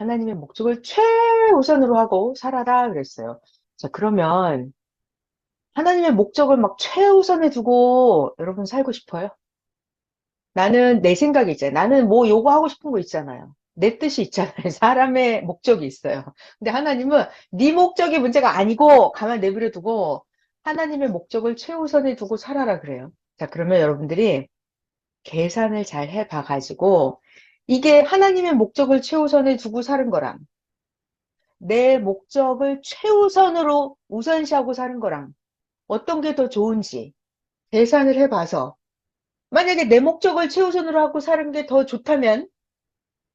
하나님의 목적을 최우선으로 하고 살아라 그랬어요. 자, 그러면 하나님의 목적을 막 최우선에 두고 여러분 살고 싶어요? 나는 내 생각이 있잖아요. 나는 뭐 요거 하고 싶은 거 있잖아요. 내 뜻이 있잖아요. 사람의 목적이 있어요. 근데 하나님은 네 목적이 문제가 아니고 가만 내버려 두고 하나님의 목적을 최우선에 두고 살아라 그래요. 자, 그러면 여러분들이 계산을 잘 해봐 가지고 이게 하나님의 목적을 최우선에 두고 사는 거랑 내 목적을 최우선으로 우선시하고 사는 거랑 어떤 게 더 좋은지 계산을 해봐서 만약에 내 목적을 최우선으로 하고 사는 게 더 좋다면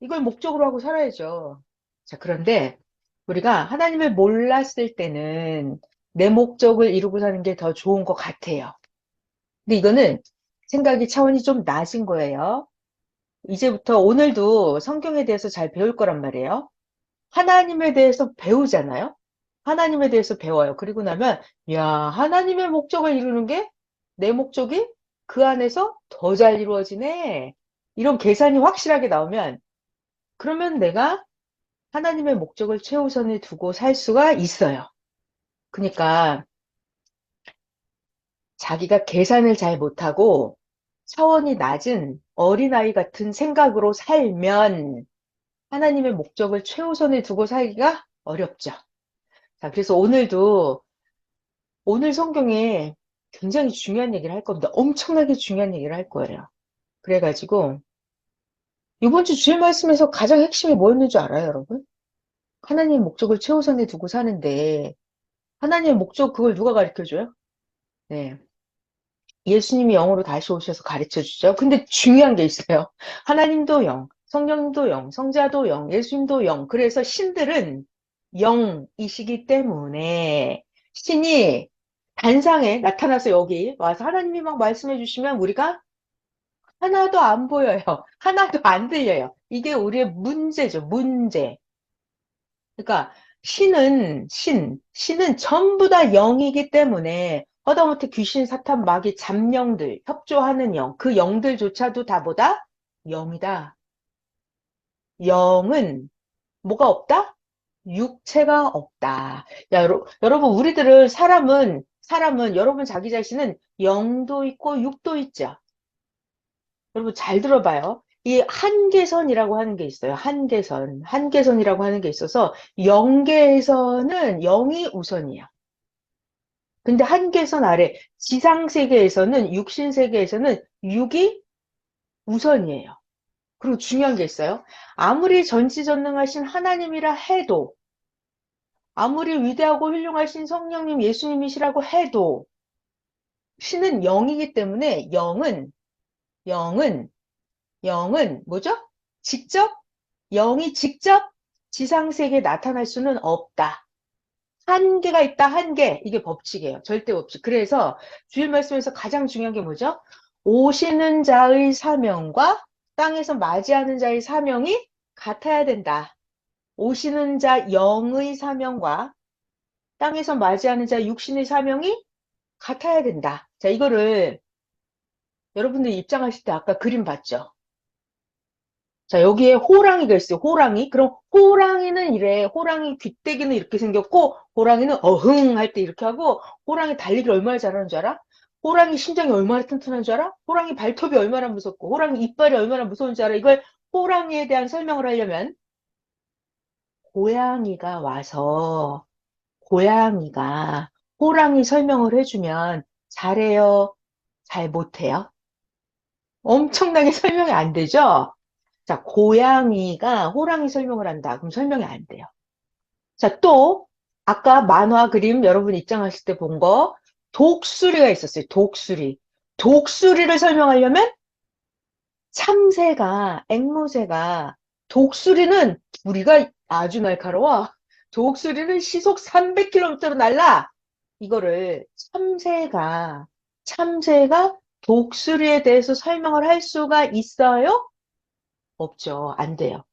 이걸 목적으로 하고 살아야죠. 자, 그런데 우리가 하나님을 몰랐을 때는 내 목적을 이루고 사는 게 더 좋은 것 같아요. 근데 이거는 생각이 차원이 좀 낮은 거예요. 이제부터 오늘도 성경에 대해서 잘 배울 거란 말이에요. 하나님에 대해서 배우잖아요. 하나님에 대해서 배워요. 그리고 나면, 야, 하나님의 목적을 이루는 게 내 목적이 그 안에서 더 잘 이루어지네. 이런 계산이 확실하게 나오면, 그러면 내가 하나님의 목적을 최우선에 두고 살 수가 있어요. 그러니까 자기가 계산을 잘 못하고 차원이 낮은 어린아이 같은 생각으로 살면 하나님의 목적을 최우선에 두고 살기가 어렵죠. 자, 그래서 오늘 성경에 굉장히 중요한 얘기를 할 겁니다. 엄청나게 중요한 얘기를 할 거예요. 그래가지고 이번 주 주일 말씀에서 가장 핵심이 뭐였는 줄 알아요, 여러분? 하나님의 목적을 최우선에 두고 사는데 하나님의 목적 그걸 누가 가르쳐 줘요? 네. 예수님이 영으로 다시 오셔서 가르쳐 주죠. 근데 중요한 게 있어요. 하나님도 영, 성령도 영, 성자도 영, 예수님도 영. 그래서 신들은 영이시기 때문에 신이 단상에 나타나서 여기 와서 하나님이 막 말씀해 주시면 우리가 하나도 안 보여요. 하나도 안 들려요. 이게 우리의 문제죠. 문제. 그러니까 신은 전부 다 영이기 때문에 하다못해 귀신, 사탄, 마귀, 잡령들, 협조하는 영, 그 영들조차도 다 뭐다? 영이다. 영은 뭐가 없다? 육체가 없다. 야, 여러분, 사람은 여러분 자기 자신은 영도 있고 육도 있죠. 여러분 잘 들어봐요. 이 한계선이라고 하는 게 있어요. 한계선이라고 하는 게 있어서 영계에서는 영이 우선이야. 근데 한계선 아래 지상세계에서는 육신세계에서는 육이 우선이에요. 그리고 중요한 게 있어요. 아무리 전지전능하신 하나님이라 해도 아무리 위대하고 훌륭하신 성령님 예수님이시라고 해도 신은 영이기 때문에 영은 영은 뭐죠? 직접 영이 직접 지상세계에 나타날 수는 없다. 한계가 있다, 한계. 이게 법칙이에요. 절대 법칙. 그래서 주일 말씀에서 가장 중요한 게 뭐죠? 오시는 자의 사명과 땅에서 맞이하는 자의 사명이 같아야 된다. 오시는 자 영의 사명과 땅에서 맞이하는 자 육신의 사명이 같아야 된다. 자, 이거를 여러분들이 입장하실 때 아까 그림 봤죠? 자, 여기에 호랑이가 있어요. 호랑이. 그럼 호랑이는 이래. 호랑이 귀때기는 이렇게 생겼고, 호랑이는 어흥 할 때 이렇게 하고, 호랑이 달리기를 얼마나 잘하는 줄 알아? 호랑이 심장이 얼마나 튼튼한 줄 알아? 호랑이 발톱이 얼마나 무섭고, 호랑이 이빨이 얼마나 무서운 줄 알아? 이걸 호랑이에 대한 설명을 하려면, 고양이가 와서, 고양이가 호랑이 설명을 해주면, 잘해요? 잘 못해요? 엄청나게 설명이 안 되죠? 자, 고양이가 호랑이 설명을 한다. 그럼 설명이 안 돼요. 자, 또, 아까 만화 그림 여러분 입장하실 때 본 거, 독수리가 있었어요. 독수리. 독수리를 설명하려면 참새가, 앵무새가, 독수리는 우리가 아주 날카로워. 독수리는 시속 300km로 날라. 이거를 참새가 독수리에 대해서 설명을 할 수가 있어요? 없죠. 안 돼요.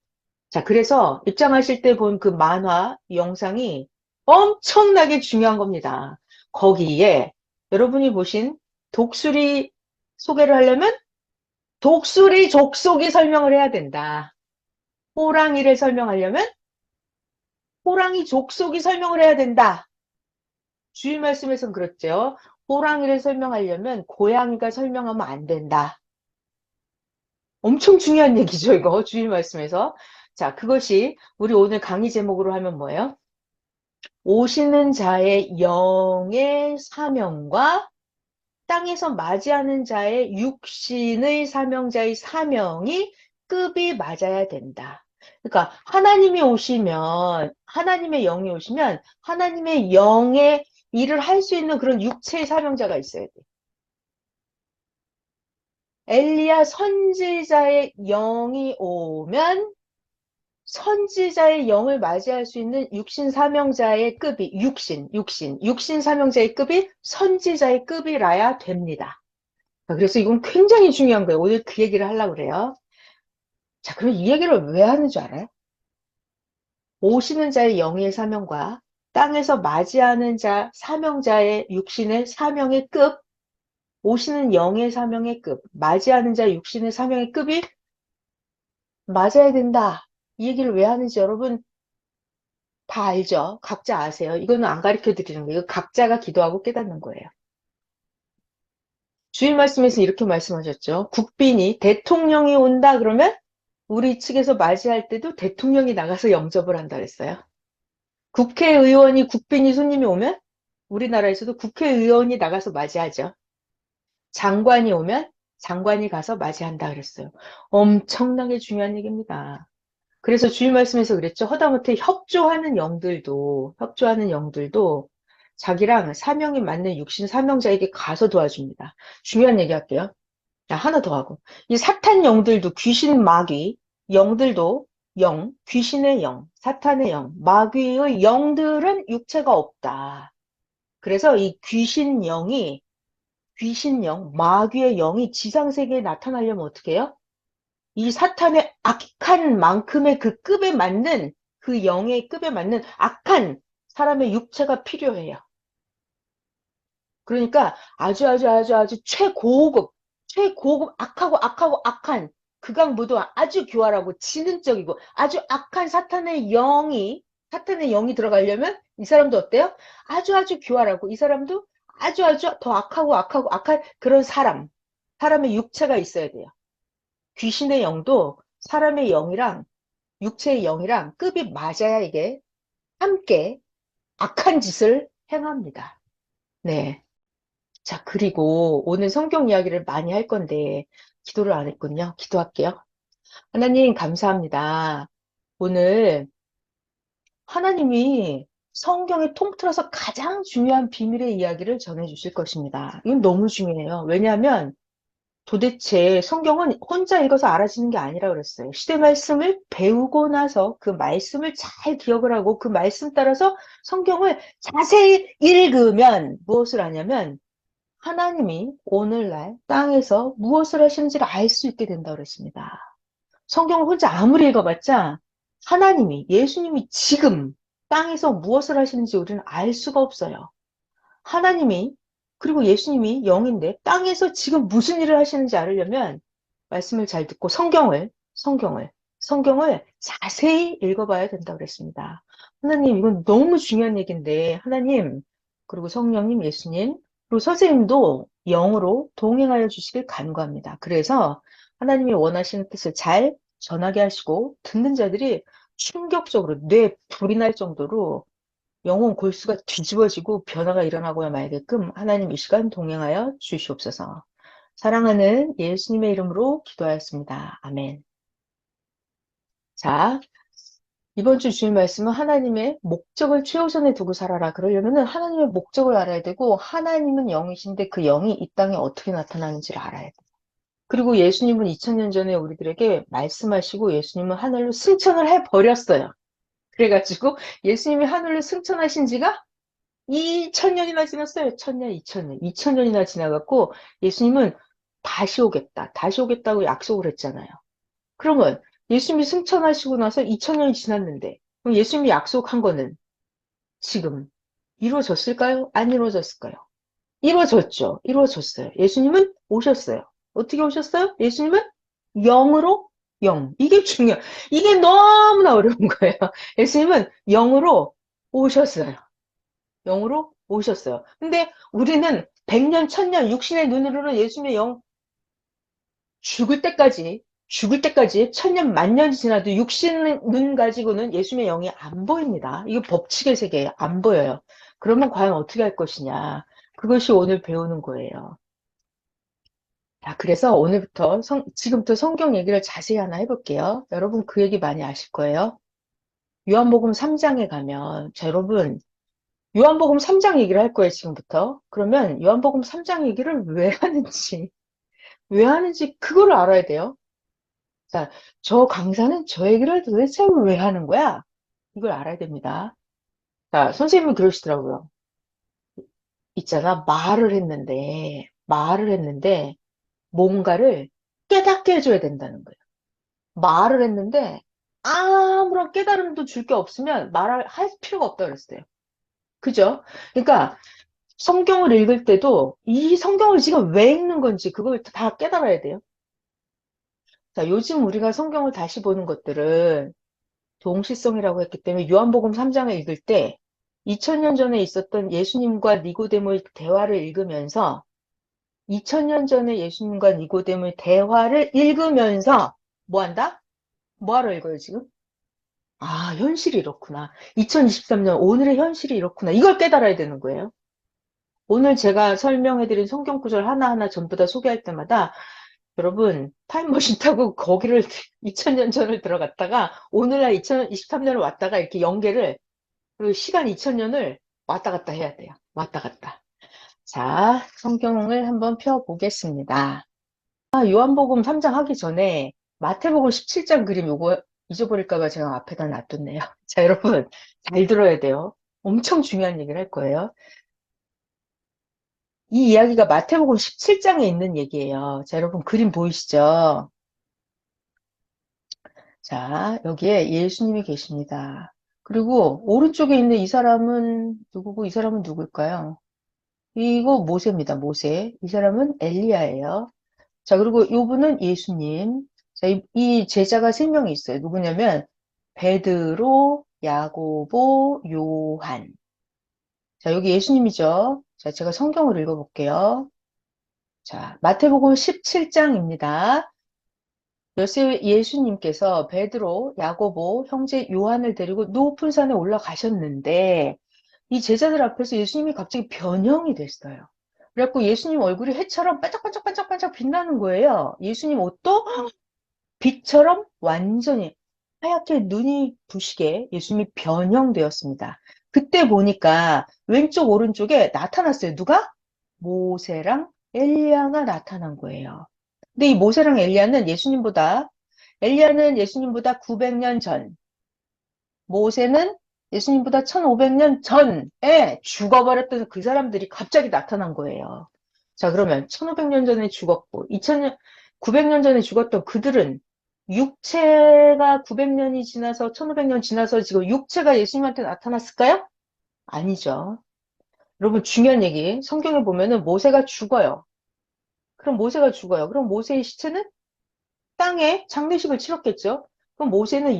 자, 그래서 입장하실 때 본 그 만화 영상이 엄청나게 중요한 겁니다. 거기에 여러분이 보신 독수리 소개를 하려면 독수리 족속이 설명을 해야 된다. 호랑이를 설명하려면 호랑이 족속이 설명을 해야 된다. 주일 말씀에서는 그렇죠. 호랑이를 설명하려면 고양이가 설명하면 안 된다. 엄청 중요한 얘기죠, 이거. 주일 말씀에서. 자, 그것이 우리 오늘 강의 제목으로 하면 뭐예요? 오시는 자의 영의 사명과 땅에서 맞이하는 자의 육신의 사명자의 사명이 급이 맞아야 된다. 그러니까 하나님이 오시면, 하나님의 영이 오시면 하나님의 영의 일을 할 수 있는 그런 육체의 사명자가 있어야 돼. 엘리야 선지자의 영이 오면 선지자의 영을 맞이할 수 있는 육신 사명자의 급이, 육신 사명자의 급이 선지자의 급이라야 됩니다. 그래서 이건 굉장히 중요한 거예요. 오늘 그 얘기를 하려고 그래요. 자, 그럼 이 얘기를 왜 하는 줄 알아요? 오시는 자의 영의 사명과 땅에서 맞이하는 자, 사명자의 육신의 사명의 급, 오시는 영의 사명의 급, 맞이하는 자 육신의 사명의 급이 맞아야 된다. 이 얘기를 왜 하는지 여러분 다 알죠? 각자 아세요? 이거는 안 가르쳐 드리는 거예요. 이거 각자가 기도하고 깨닫는 거예요. 주일 말씀에서 이렇게 말씀하셨죠. 국빈이 대통령이 온다 그러면 우리 측에서 맞이할 때도 대통령이 나가서 영접을 한다 그랬어요. 국회의원이 국빈이 손님이 오면 우리나라에서도 국회의원이 나가서 맞이하죠. 장관이 오면 장관이 가서 맞이한다 그랬어요. 엄청나게 중요한 얘기입니다. 그래서 주일 말씀에서 그랬죠. 허다못해 협조하는 영들도 자기랑 사명이 맞는 육신 사명자에게 가서 도와줍니다. 중요한 얘기 할게요. 자, 하나 더 하고. 이 사탄 영들도 귀신 마귀, 영들도 귀신의 영, 사탄의 영, 마귀의 영들은 육체가 없다. 그래서 이 귀신 영, 마귀의 영이 지상세계에 나타나려면 어떻게 해요? 이 사탄의 악한 만큼의 그 급에 맞는 그 영의 급에 맞는 악한 사람의 육체가 필요해요. 그러니까 아주 최고급 악하고 악한 극악무도 아주 교활하고 지능적이고 아주 악한 사탄의 영이 들어가려면 이 사람도 어때요? 아주 교활하고 이 사람도 아주 더 악하고 악한 그런 사람의 육체가 있어야 돼요. 귀신의 영도 사람의 영이랑 육체의 영이랑 급이 맞아야 이게 함께 악한 짓을 행합니다. 네. 자, 그리고 오늘 성경 이야기를 많이 할 건데, 기도를 안 했군요. 기도할게요. 하나님, 감사합니다. 오늘 하나님이 성경에 통틀어서 가장 중요한 비밀의 이야기를 전해 주실 것입니다. 이건 너무 중요해요. 왜냐하면 도대체 성경은 혼자 읽어서 알아지는 게 아니라 그랬어요. 시대 말씀을 배우고 나서 그 말씀을 잘 기억을 하고 그 말씀 따라서 성경을 자세히 읽으면 무엇을 하냐면 하나님이 오늘날 땅에서 무엇을 하시는지를 알 수 있게 된다고 그랬습니다. 성경을 혼자 아무리 읽어봤자 예수님이 지금 땅에서 무엇을 하시는지 우리는 알 수가 없어요. 하나님이, 그리고 예수님이 영인데 땅에서 지금 무슨 일을 하시는지 알으려면 말씀을 잘 듣고 성경을 자세히 읽어봐야 된다고 그랬습니다. 하나님, 이건 너무 중요한 얘기인데, 하나님, 그리고 성령님, 예수님, 그리고 선생님도 영으로 동행하여 주시길 간구합니다. 그래서 하나님이 원하시는 뜻을 잘 전하게 하시고, 듣는 자들이 충격적으로 뇌 불이 날 정도로 영혼 골수가 뒤집어지고 변화가 일어나고야 말게끔 하나님 이 시간 동행하여 주시옵소서. 사랑하는 예수님의 이름으로 기도하였습니다. 아멘. 자, 이번 주 주일 말씀은 하나님의 목적을 최우선에 두고 살아라. 그러려면 하나님의 목적을 알아야 되고 하나님은 영이신데 그 영이 이 땅에 어떻게 나타나는지를 알아야 돼요. 그리고 예수님은 2000년 전에 우리들에게 말씀하시고 예수님은 하늘로 승천을 해버렸어요. 그래가지고 예수님이 하늘로 승천하신 지가 2000년이나 지났어요. 1000년, 2000년. 2000년이나 지나갔고 예수님은 다시 오겠다고 약속을 했잖아요. 그러면 예수님이 승천하시고 나서 2000년이 지났는데 그럼 예수님이 약속한 거는 지금 이루어졌을까요? 안 이루어졌을까요? 이루어졌죠. 이루어졌어요. 예수님은 오셨어요. 어떻게 오셨어요? 예수님은 영으로 영. 이게 너무나 어려운 거예요. 예수님은 영으로 오셨어요. 영으로 오셨어요. 근데 우리는 100년, 1000년, 육신의 눈으로는 예수님의 영 죽을 때까지 1000년, 만년이 지나도 육신 눈 가지고는 예수님의 영이 안 보입니다. 이게 법칙의 세계에 안 보여요. 그러면 과연 어떻게 할 것이냐. 그것이 오늘 배우는 거예요. 자, 그래서 오늘부터 지금부터 성경 얘기를 자세히 하나 해볼게요. 여러분 그 얘기 많이 아실 거예요. 요한복음 3장에 가면, 자, 여러분, 요한복음 3장 얘기를 할 거예요, 지금부터. 그러면 요한복음 3장 얘기를 왜 하는지 그거를 알아야 돼요. 자, 저 강사는 저 얘기를 도대체 왜 하는 거야? 이걸 알아야 됩니다. 자, 선생님은 그러시더라고요. 있잖아, 말을 했는데, 뭔가를 깨닫게 해줘야 된다는 거예요. 말을 했는데, 아무런 깨달음도 줄 게 없으면 말을 할 필요가 없다고 그랬어요. 그죠? 그러니까, 성경을 읽을 때도 이 성경을 지금 왜 읽는 건지 그걸 다 깨달아야 돼요. 자, 요즘 우리가 성경을 다시 보는 것들은 동시성이라고 했기 때문에 요한복음 3장을 읽을 때 2000년 전에 있었던 예수님과 니고데모의 대화를 읽으면서 2000년 전에 예수님과 니고데모의 대화를 읽으면서 뭐 한다? 뭐하러 읽어요, 지금? 아, 현실이 이렇구나. 2023년 오늘의 현실이 이렇구나. 이걸 깨달아야 되는 거예요. 오늘 제가 설명해드린 성경 구절 하나하나 전부 다 소개할 때마다 여러분 타임머신 타고 거기를 2000년 전을 들어갔다가 오늘날 2023년을 왔다가 이렇게 연계를 그 시간 2000년을 왔다 갔다 해야 돼요. 왔다 갔다. 자, 성경을 한번 펴보겠습니다. 아, 요한복음 3장 하기 전에 마태복음 17장 그림 요거 잊어버릴까 봐 제가 앞에다 놔뒀네요. 자, 여러분 잘 들어야 돼요. 엄청 중요한 얘기를 할 거예요. 이 이야기가 마태복음 17장에 있는 얘기예요. 자, 여러분 그림 보이시죠? 자, 여기에 예수님이 계십니다. 그리고 오른쪽에 있는 이 사람은 누구고 이 사람은 누굴까요? 이거 모세입니다. 모세. 이 사람은 엘리야예요. 자, 그리고 요분은 예수님. 자, 이 제자가 세 명이 있어요. 누구냐면 베드로, 야고보, 요한. 자, 여기 예수님이죠. 자, 제가 성경을 읽어볼게요. 자, 마태복음 17장입니다. 예수님께서 베드로, 야고보, 형제 요한을 데리고 높은 산에 올라가셨는데 이 제자들 앞에서 예수님이 갑자기 변형이 됐어요. 그래갖고 예수님 얼굴이 해처럼 반짝반짝반짝반짝 빛나는 거예요. 예수님 옷도 빛처럼 완전히 하얗게 눈이 부시게 예수님이 변형되었습니다. 그때 보니까 왼쪽 오른쪽에 나타났어요. 누가? 모세랑 엘리야가 나타난 거예요. 근데 이 모세랑 엘리야는 예수님보다 900년 전, 모세는 예수님보다 1500년 전에 죽어버렸던 그 사람들이 갑자기 나타난 거예요. 자, 그러면 1500년 전에 죽었고, 2000년, 900년 전에 죽었던 그들은 육체가 900년이 지나서 1500년 지나서 지금 육체가 예수님한테 나타났을까요? 아니죠. 여러분 중요한 얘기. 성경에 보면은 모세가 죽어요. 그럼 모세가 죽어요. 그럼 모세의 시체는 땅에 장례식을 치렀겠죠? 그럼 모세는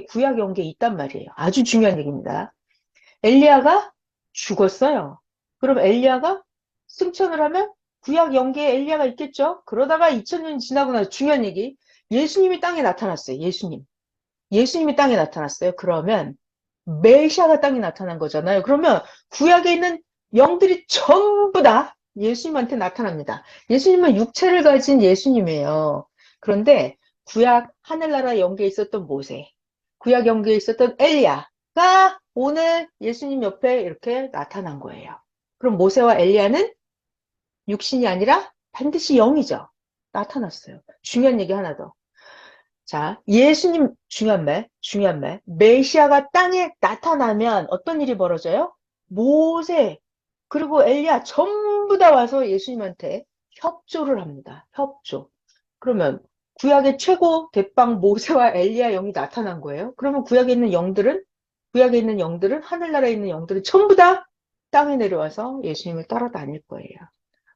구약 영계에 있단 말이에요. 아주 중요한 얘기입니다. 엘리야가 죽었어요. 그럼 엘리야가 승천을 하면 구약 영계에 엘리야가 있겠죠? 그러다가 2000년 지나고 나서 중요한 얘기. 예수님이 땅에 나타났어요. 예수님이 땅에 나타났어요. 그러면 메시아가 땅에 나타난 거잖아요. 그러면 구약에 있는 영들이 전부 다 예수님한테 나타납니다. 예수님은 육체를 가진 예수님이에요. 그런데 구약 하늘나라 영계에 있었던 모세, 구약 영계에 있었던 엘리야가 오늘 예수님 옆에 이렇게 나타난 거예요. 그럼 모세와 엘리야는 육신이 아니라 반드시 영이죠. 나타났어요. 중요한 얘기 하나 더. 자, 예수님, 중요한 말. 메시아가 땅에 나타나면 어떤 일이 벌어져요? 모세, 그리고 엘리야 전부 다 와서 예수님한테 협조를 합니다. 협조. 그러면 구약의 최고 대빵 모세와 엘리야 영이 나타난 거예요. 그러면 구약에 있는 영들은, 하늘나라에 있는 영들은 전부 다 땅에 내려와서 예수님을 따라다닐 거예요.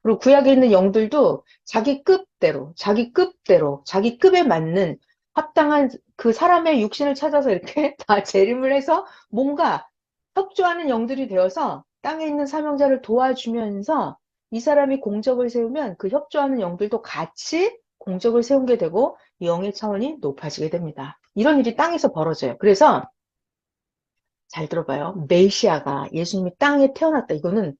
그리고 구약에 있는 영들도 자기 급에 맞는 합당한 그 사람의 육신을 찾아서 이렇게 다 재림을 해서 뭔가 협조하는 영들이 되어서 땅에 있는 사명자를 도와주면서 이 사람이 공적을 세우면 그 협조하는 영들도 같이 공적을 세우게 되고 영의 차원이 높아지게 됩니다. 이런 일이 땅에서 벌어져요. 그래서 잘 들어봐요. 메시아가 예수님이 땅에 태어났다. 이거는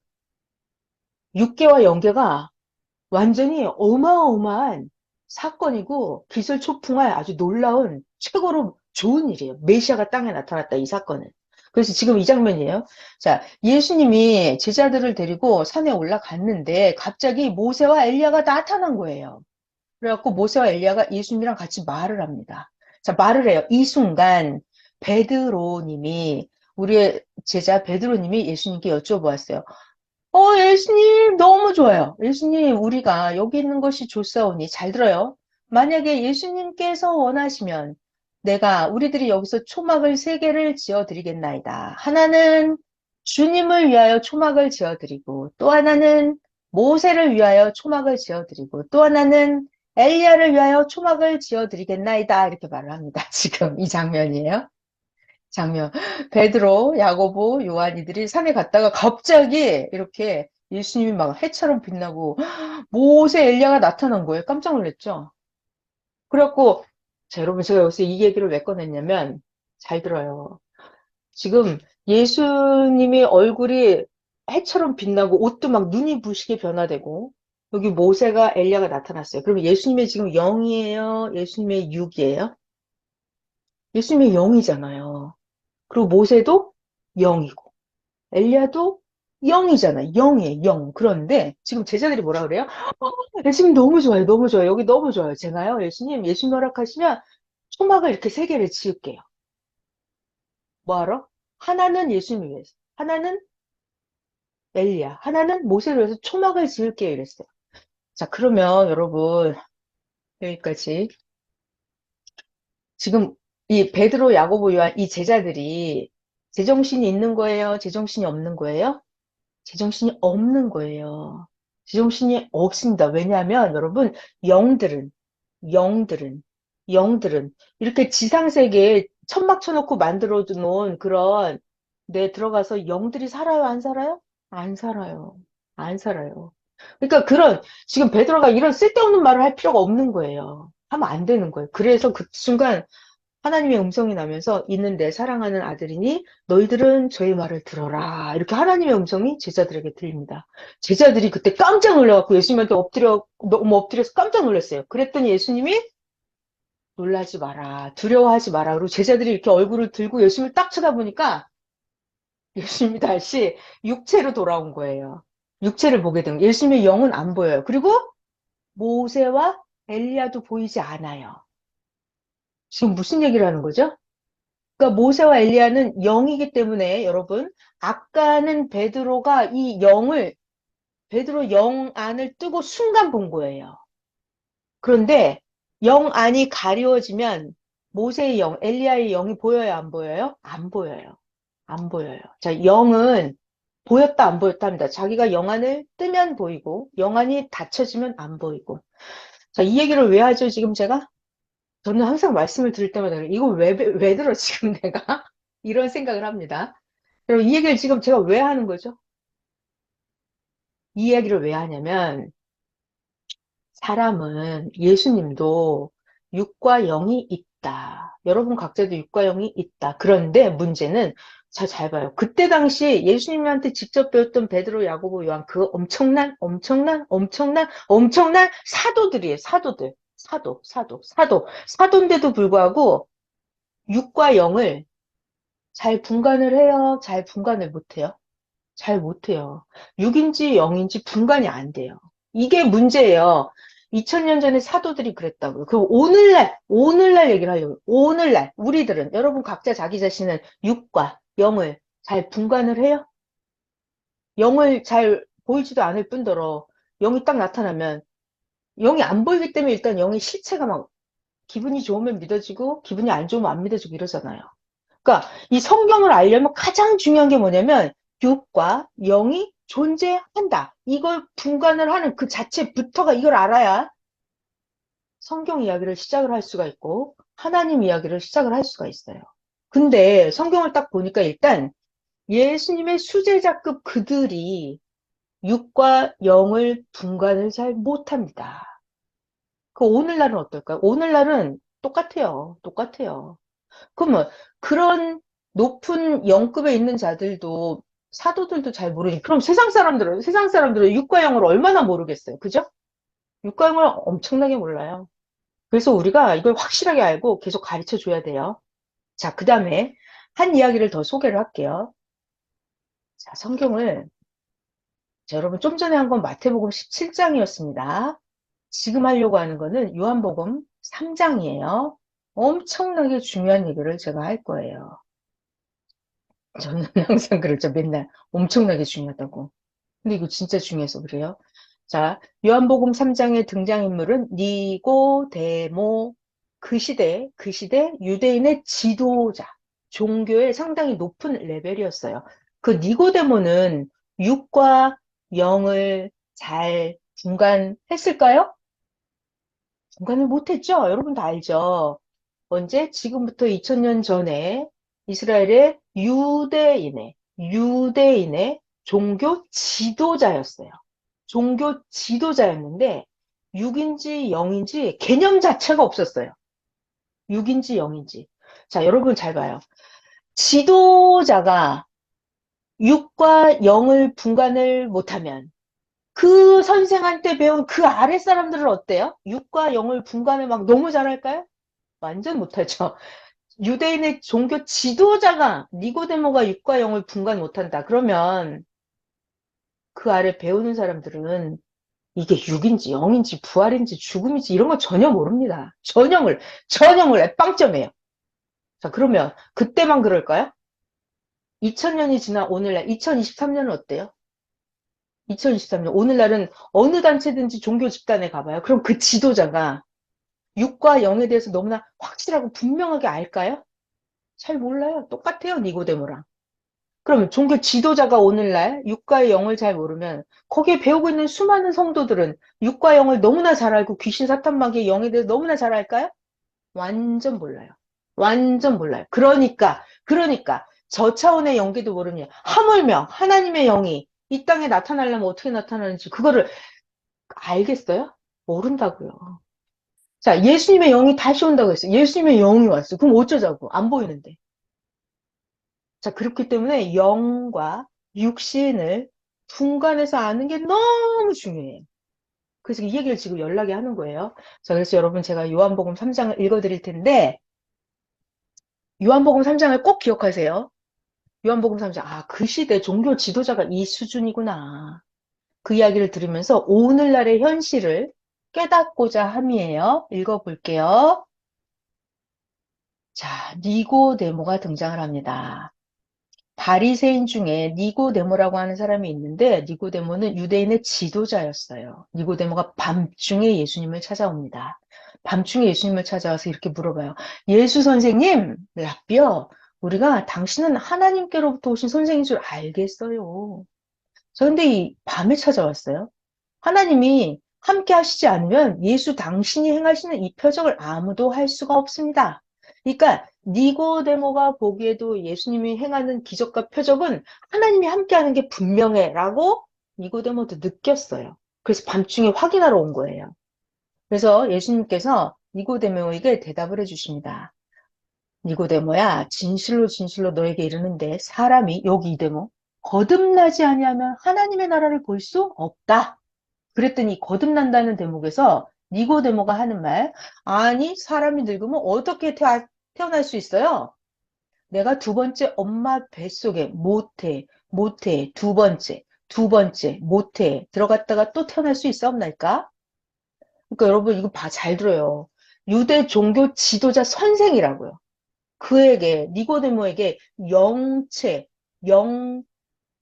육계와 영계가 완전히 어마어마한 사건이고 기술초풍할 아주 놀라운 최고로 좋은 일이에요. 메시아가 땅에 나타났다, 이 사건은. 그래서 지금 이 장면이에요. 자, 예수님이 제자들을 데리고 산에 올라갔는데 갑자기 모세와 엘리야가 나타난 거예요. 그래갖고 모세와 엘리야가 예수님이랑 같이 말을 합니다. 자, 말을 해요. 이 순간 베드로님이 우리의 제자 베드로님이 예수님께 여쭤보았어요. 예수님, 너무 좋아요. 예수님, 우리가 여기 있는 것이 좋사오니, 잘 들어요. 만약에 예수님께서 원하시면, 우리들이 여기서 초막을 세 개를 지어 드리겠나이다. 하나는 주님을 위하여 초막을 지어 드리고, 또 하나는 모세를 위하여 초막을 지어 드리고, 또 하나는 엘리야를 위하여 초막을 지어 드리겠나이다. 이렇게 말을 합니다. 지금 이 장면이에요. 장면. 베드로, 야고보, 요한 이들이 산에 갔다가 갑자기 이렇게 예수님이 막 해처럼 빛나고 모세 엘리야가 나타난 거예요. 깜짝 놀랐죠? 그래갖고 자, 여러분 제가 여기서 이 얘기를 왜 꺼냈냐면 잘 들어요. 지금 예수님이 얼굴이 해처럼 빛나고 옷도 막 눈이 부시게 변화되고 여기 모세가 엘리야가 나타났어요. 그럼 예수님의 지금 영이에요? 예수님의 육이에요? 예수님의 영이잖아요. 그리고 모세도 영이고 엘리야도 영이잖아요. 영이에요, 영. 그런데 지금 제자들이 뭐라 그래요? 예수님 너무 좋아요. 너무 좋아요. 여기 너무 좋아요. 제가요, 예수님 허락하시면 초막을 이렇게 세 개를 지을게요. 뭐하러? 하나는 예수님 위해서, 하나는 엘리야, 하나는 모세를 위해서 초막을 지을게요. 이랬어요. 자, 그러면 여러분 여기까지 지금 이 베드로, 야고보, 요한 이 제자들이 제정신이 있는 거예요? 제정신이 없는 거예요? 제정신이 없는 거예요. 제정신이 없습니다. 왜냐하면 여러분 영들은 영들은 영들은 이렇게 지상세계에 천막 쳐놓고 만들어 놓은 그런 데 들어가서 영들이 살아요? 안 살아요? 안 살아요. 안 살아요. 그러니까 지금 베드로가 이런 쓸데없는 말을 할 필요가 없는 거예요. 하면 안 되는 거예요. 그래서 그 순간 하나님의 음성이 나면서 이는 내 사랑하는 아들이니 너희들은 저의 말을 들어라. 이렇게 하나님의 음성이 제자들에게 들립니다. 제자들이 그때 깜짝 놀라갖고 예수님한테 너무 엎드려서 깜짝 놀랐어요. 그랬더니 예수님이 놀라지 마라. 두려워하지 마라. 그리고 제자들이 이렇게 얼굴을 들고 예수님을 딱 쳐다보니까 예수님이 다시 육체로 돌아온 거예요. 육체를 보게 된 거예요. 예수님의 영은 안 보여요. 그리고 모세와 엘리야도 보이지 않아요. 지금 무슨 얘기를 하는 거죠? 그러니까 모세와 엘리야는 영이기 때문에 여러분 아까는 베드로가 이 영을 베드로 영 안을 뜨고 순간 본 거예요. 그런데 영 안이 가리워지면 모세의 영, 엘리야의 영이 보여요, 안 보여요? 안 보여요. 안 보여요. 자, 영은 보였다, 안 보였다 합니다. 자기가 영 안을 뜨면 보이고 영 안이 닫혀지면 안 보이고. 자, 이 얘기를 왜 하죠, 지금 제가? 저는 항상 말씀을 들을 때마다 이거 왜 들어, 지금 내가? 이런 생각을 합니다. 그럼 이 얘기를 지금 제가 왜 하는 거죠? 이 이야기를 왜 하냐면, 사람은 예수님도 육과 영이 있다. 여러분 각자도 육과 영이 있다. 그런데 문제는, 자, 잘 봐요. 그때 당시 예수님한테 직접 배웠던 베드로, 야고보, 요한 그 엄청난 사도들이에요. 사도들. 사도인데도 불구하고 육과 영을 잘 분간을 해요? 잘 분간을 못해요? 잘 못해요. 6인지 0인지 분간이 안 돼요. 이게 문제예요. 2000년 전에 사도들이 그랬다고요. 그럼 오늘날 얘기를 하려고. 오늘날, 우리들은, 여러분 각자 자기 자신은 6과 0을 잘 분간을 해요? 0을 잘 보이지도 않을 뿐더러 0이 딱 나타나면 0이 안 보이기 때문에 일단 0의 실체가 막 기분이 좋으면 믿어지고 기분이 안 좋으면 안 믿어지고 이러잖아요. 그러니까 이 성경을 알려면 가장 중요한 게 뭐냐면 6과 0이 존재한다. 이걸 분간을 하는 그 자체부터가 이걸 알아야 성경 이야기를 시작을 할 수가 있고 하나님 이야기를 시작을 할 수가 있어요. 근데 성경을 딱 보니까 일단 예수님의 수제자급 그들이 육과 영을 분간을 잘 못합니다. 그 오늘날은 어떨까요? 오늘날은 똑같아요. 똑같아요. 그러면 그런 높은 영급에 있는 자들도 사도들도 잘 모르니 그럼 세상 사람들은 육과 영을 얼마나 모르겠어요. 그죠? 육과 영을 엄청나게 몰라요. 그래서 우리가 이걸 확실하게 알고 계속 가르쳐 줘야 돼요. 자, 그 다음에 한 이야기를 더 소개를 할게요. 자, 성경을 자, 여러분 좀 전에 한 건 마태복음 17장이었습니다. 지금 하려고 하는 거는 요한복음 3장이에요. 엄청나게 중요한 얘기를 제가 할 거예요. 저는 항상 그러죠. 맨날 엄청나게 중요하다고. 근데 이거 진짜 중요해서 그래요. 자, 요한복음 3장의 등장인물은 니고데모, 그 시대 유대인의 지도자, 종교의 상당히 높은 레벨이었어요. 그 니고데모는 육과 영을 잘 분간했을까요? 분간을 못했죠? 여러분 다 알죠? 언제? 지금부터 2000년 전에 이스라엘의 유대인의 종교 지도자였어요. 종교 지도자였는데 6인지 0인지 개념 자체가 없었어요. 6인지 0인지. 자, 여러분 잘 봐요. 지도자가 6과 0을 분간을 못하면 그 선생한테 배운 그 아래 사람들은 어때요? 6과 0을 분간을 막 너무 잘할까요? 완전 못하죠. 유대인의 종교 지도자가 니고데모가 육과 영을 분간 못한다. 그러면 그 아래 배우는 사람들은 이게 육인지 영인지 부활인지 죽음인지 이런 거 전혀 모릅니다. 전형을 빵점이에요. 자, 그러면 그때만 그럴까요? 2000년이 지난 오늘날 2023년은 어때요? 2023년 오늘날은 어느 단체든지 종교 집단에 가봐요. 그럼 그 지도자가 육과 영에 대해서 너무나 확실하고 분명하게 알까요? 잘 몰라요. 똑같아요, 니고데모랑. 그러면 종교 지도자가 오늘날 육과 영을 잘 모르면 거기에 배우고 있는 수많은 성도들은 육과 영을 너무나 잘 알고 귀신 사탄 마귀의 영에 대해서 너무나 잘 알까요? 완전 몰라요. 완전 몰라요. 그러니까 저 차원의 영계도 모르냐. 하물며 하나님의 영이 이 땅에 나타나려면 어떻게 나타나는지 그거를 알겠어요? 모른다고요. 자, 예수님의 영이 다시 온다고 했어요. 예수님의 영이 왔어. 그럼 어쩌자고? 안 보이는데. 자, 그렇기 때문에 영과 육신을 분간해서 아는 게 너무 중요해요. 그래서 이 얘기를 지금 연락이 하는 거예요. 자, 그래서 여러분 제가 요한복음 3장을 읽어드릴 텐데, 요한복음 3장을 꼭 기억하세요. 요한복음 3장. 아, 그 시대 종교 지도자가 이 수준이구나. 그 이야기를 들으면서 오늘날의 현실을 깨닫고자 함이에요. 읽어볼게요. 자, 니고데모가 등장을 합니다. 바리새인 중에 니고데모라고 하는 사람이 있는데 니고데모는 유대인의 지도자였어요. 니고데모가 밤중에 예수님을 찾아옵니다. 밤중에 예수님을 찾아와서 이렇게 물어봐요. 예수 선생님, 라비어, 우리가 당신은 하나님께로부터 오신 선생인 줄 알겠어요. 저 근데 이 밤에 찾아왔어요. 하나님이 함께 하시지 않으면 예수 당신이 행하시는 이 표적을 아무도 할 수가 없습니다. 그러니까 니고데모가 보기에도 예수님이 행하는 기적과 표적은 하나님이 함께하는 게 분명해라고 니고데모도 느꼈어요. 그래서 밤중에 확인하러 온 거예요. 그래서 예수님께서 니고데모에게 대답을 해주십니다. 니고데모야, 진실로 진실로 너에게 이르는데 사람이 여기 이데모 거듭나지 아니하면 하나님의 나라를 볼 수 없다. 그랬더니 거듭난다는 대목에서 니고데모가 하는 말, 아니 사람이 늙으면 어떻게 태어날 수 있어요? 내가 두 번째 엄마 뱃속에 모태 두 번째 모태 들어갔다가 또 태어날 수 있사옵나이까? 그러니까 여러분 이거 잘 들어요. 유대 종교 지도자 선생이라고요. 그에게 니고데모에게 영체, 영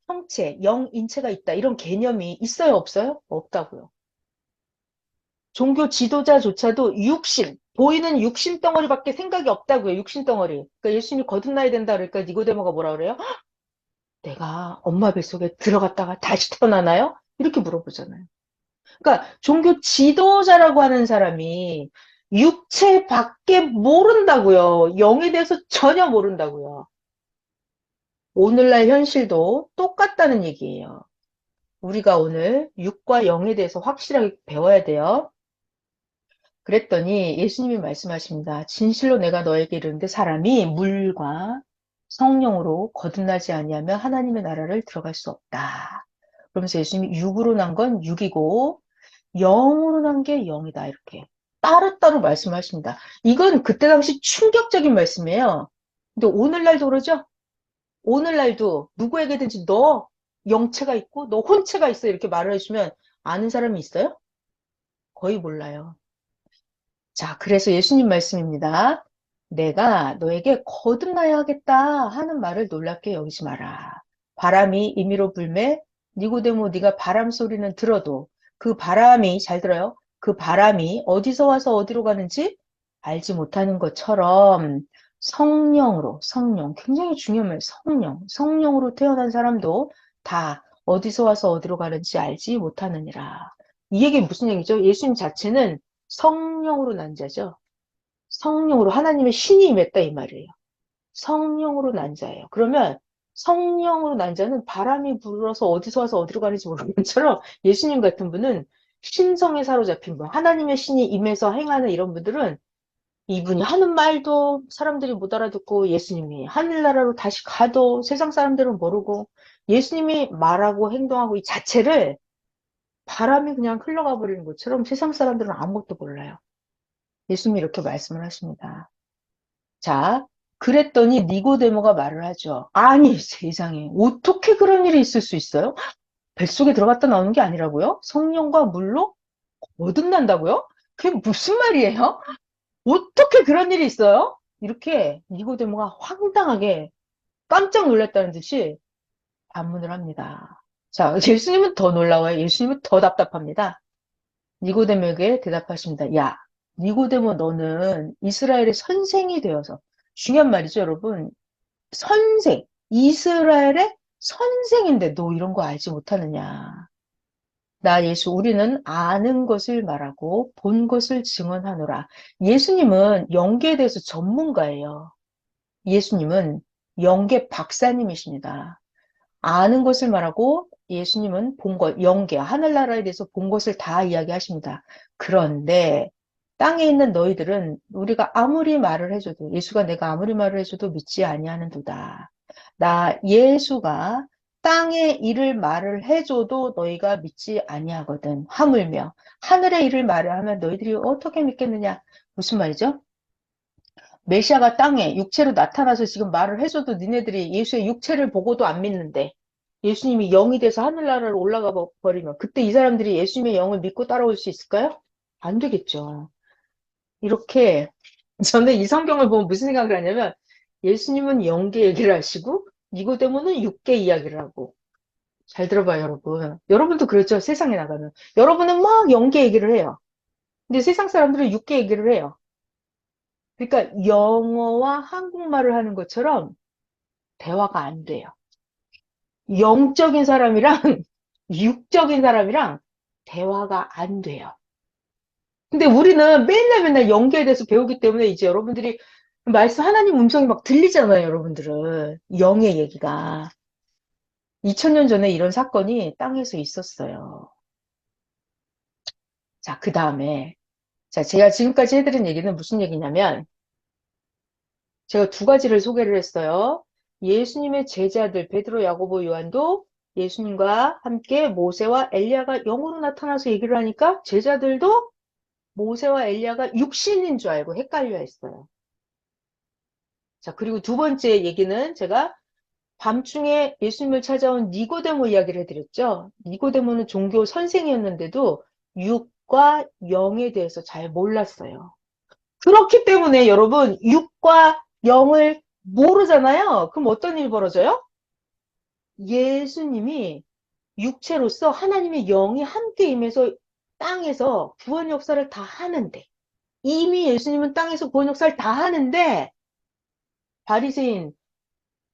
형체, 영인체가 있다 이런 개념이 있어요 없어요? 없다고요. 종교 지도자조차도 보이는 육신 덩어리밖에 생각이 없다고요. 육신 덩어리. 그러니까 예수님이 거듭나야 된다 그러니까 니고데모가 뭐라 그래요? "헉, 내가 엄마 뱃속에 들어갔다가 다시 태어나나요? 이렇게 물어보잖아요. 그러니까 종교 지도자라고 하는 사람이 육체밖에 모른다고요. 영에 대해서 전혀 모른다고요. 오늘날 현실도 똑같다는 얘기예요. 우리가 오늘 육과 영에 대해서 확실하게 배워야 돼요. 그랬더니 예수님이 말씀하십니다. 진실로 내가 너에게 이르는데 사람이 물과 성령으로 거듭나지 아니하면 하나님의 나라를 들어갈 수 없다. 그러면서 예수님이 육으로 난 건 육이고 영으로 난 게 영이다. 이렇게 따로따로 말씀하십니다. 이건 그때 당시 충격적인 말씀이에요. 근데 오늘날도 그러죠? 오늘날도 누구에게든지 너 영체가 있고 너 혼체가 있어 이렇게 말을 해주면 아는 사람이 있어요? 거의 몰라요. 자, 그래서 예수님 말씀입니다. 내가 너에게 거듭나야겠다 하는 말을 놀랍게 여기지 마라. 바람이 임의로 불매 니고데모 네가 바람 소리는 들어도 그 바람이 잘 들어요. 그 바람이 어디서 와서 어디로 가는지 알지 못하는 것처럼 성령 굉장히 중요한 말 성령으로 태어난 사람도 다 어디서 와서 어디로 가는지 알지 못하느니라. 이 얘기 무슨 얘기죠? 예수님 자체는 성령으로 난 자죠. 성령으로 하나님의 신이 임했다 이 말이에요. 성령으로 난 자예요. 그러면 성령으로 난 자는 바람이 불어서 어디서 와서 어디로 가는지 모르는 것처럼 예수님 같은 분은 신성에 사로잡힌 분, 하나님의 신이 임해서 행하는 이런 분들은 이분이 하는 말도 사람들이 못 알아듣고 예수님이 하늘나라로 다시 가도 세상 사람들은 모르고 예수님이 말하고 행동하고 이 자체를 바람이 그냥 흘러가 버리는 것처럼 세상 사람들은 아무것도 몰라요. 예수님이 이렇게 말씀을 하십니다. 자, 그랬더니 니고데모가 말을 하죠. 아니, 세상에. 어떻게 그런 일이 있을 수 있어요? 뱃속에 들어갔다 나오는 게 아니라고요? 성령과 물로 거듭난다고요? 그게 무슨 말이에요? 어떻게 그런 일이 있어요? 이렇게 니고데모가 황당하게 깜짝 놀랐다는 듯이 반문을 합니다. 자, 예수님은 더 놀라워요. 예수님은 더 답답합니다. 니고데모에게 대답하십니다. 야, 니고데모 너는 이스라엘의 선생이 되어서 중요한 말이죠, 여러분. 선생, 이스라엘의 선생인데 너 이런 거 알지 못하느냐. 나 예수, 우리는 아는 것을 말하고 본 것을 증언하노라. 예수님은 영계에 대해서 전문가예요. 예수님은 영계 박사님이십니다. 아는 것을 말하고 예수님은 본 것, 영계, 하늘나라에 대해서 본 것을 다 이야기하십니다. 그런데 땅에 있는 너희들은 우리가 아무리 말을 해줘도 예수가 내가 아무리 말을 해줘도 믿지 아니하는도다. 나 예수가 땅의 일을 말을 해줘도 너희가 믿지 아니하거든. 하물며 하늘의 일을 말을 하면 너희들이 어떻게 믿겠느냐? 무슨 말이죠? 메시아가 땅에 육체로 나타나서 지금 말을 해줘도 니네들이 예수의 육체를 보고도 안 믿는데 예수님이 영이 돼서 하늘나라로 올라가 버리면 그때 이 사람들이 예수님의 영을 믿고 따라올 수 있을까요? 안 되겠죠. 이렇게 저는 이 성경을 보면 무슨 생각을 하냐면 예수님은 영계 얘기를 하시고 니고데모는 육계 이야기를 하고 잘 들어봐요, 여러분. 여러분도 그렇죠. 세상에 나가면 여러분은 막 영계 얘기를 해요. 근데 세상 사람들은 육계 얘기를 해요. 그러니까 영어와 한국말을 하는 것처럼 대화가 안 돼요. 영적인 사람이랑 육적인 사람이랑 대화가 안 돼요. 근데 우리는 맨날 맨날 영계에 대해서 배우기 때문에 이제 여러분들이 말씀 하나님 음성이 막 들리잖아요, 여러분들은. 영의 얘기가. 2000년 전에 이런 사건이 땅에서 있었어요. 자, 그 다음에. 자, 제가 지금까지 해드린 얘기는 무슨 얘기냐면, 제가 두 가지를 소개를 했어요. 예수님의 제자들 베드로, 야고보, 요한도 예수님과 함께 모세와 엘리야가 영으로 나타나서 얘기를 하니까 제자들도 모세와 엘리야가 육신인 줄 알고 헷갈려 했어요. 자, 그리고 두 번째 얘기는 제가 밤중에 예수님을 찾아온 니고데모 이야기를 해드렸죠. 니고데모는 종교 선생이었는데도 육과 영에 대해서 잘 몰랐어요. 그렇기 때문에 여러분 육과 영을 모르잖아요. 그럼 어떤 일이 벌어져요? 예수님이 육체로서 하나님의 영이 함께 임해서 땅에서 구원 역사를 다 하는데 이미 예수님은 땅에서 구원 역사를 다 하는데 바리새인,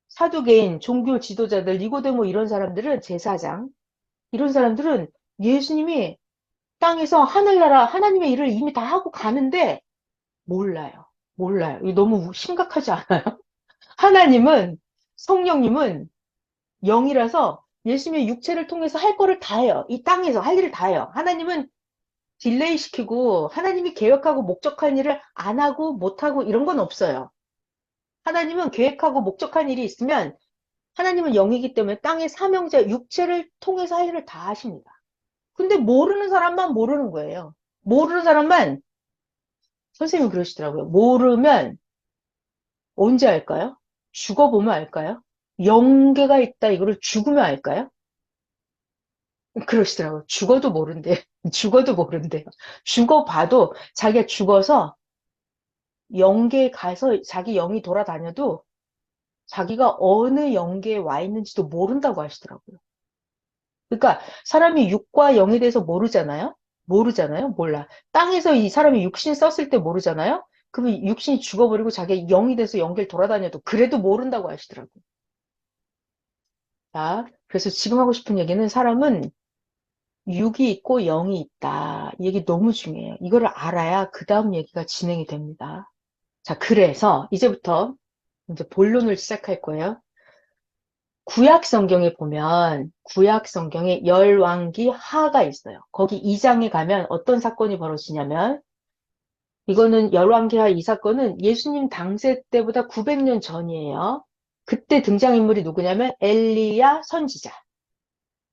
사두개인, 종교 지도자들, 니고데모 이런 사람들은 제사장 이런 사람들은 예수님이 땅에서 하늘나라 하나님의 일을 이미 다 하고 가는데 몰라요. 몰라요. 이거 너무 심각하지 않아요? 하나님은, 성령님은 영이라서 예수님의 육체를 통해서 할 거를 다 해요. 이 땅에서 할 일을 다 해요. 하나님은 딜레이 시키고 하나님이 계획하고 목적한 일을 안 하고 못 하고 이런 건 없어요. 하나님은 계획하고 목적한 일이 있으면 하나님은 영이기 때문에 땅의 사명자 육체를 통해서 할 일을 다 하십니다. 근데 모르는 사람만 모르는 거예요. 모르는 사람만 선생님이 그러시더라고요. 모르면 언제 알까요? 죽어보면 알까요? 영계가 있다 이거를 죽으면 알까요? 그러시더라고요. 죽어도 모른대. 죽어도 모른대요. 죽어봐도 자기가 죽어서 영계에 가서 자기 영이 돌아다녀도 자기가 어느 영계에 와 있는지도 모른다고 하시더라고요. 그러니까 사람이 육과 영에 대해서 모르잖아요? 모르잖아요? 몰라. 땅에서 이 사람이 육신 썼을 때 모르잖아요? 그러면 육신이 죽어버리고 자기 영이 돼서 영계를 돌아다녀도 그래도 모른다고 하시더라고요. 자, 그래서 지금 하고 싶은 얘기는 사람은 육이 있고 영이 있다. 이 얘기 너무 중요해요. 이거를 알아야 그 다음 얘기가 진행이 됩니다. 자, 그래서 이제부터 이제 본론을 시작할 거예요. 구약 성경에 보면 구약 성경에 열왕기 하가 있어요. 거기 2장에 가면 어떤 사건이 벌어지냐면 이거는 열왕기 하 이 사건은 예수님 당세 때보다 900년 전이에요. 그때 등장인물이 누구냐면 엘리야 선지자.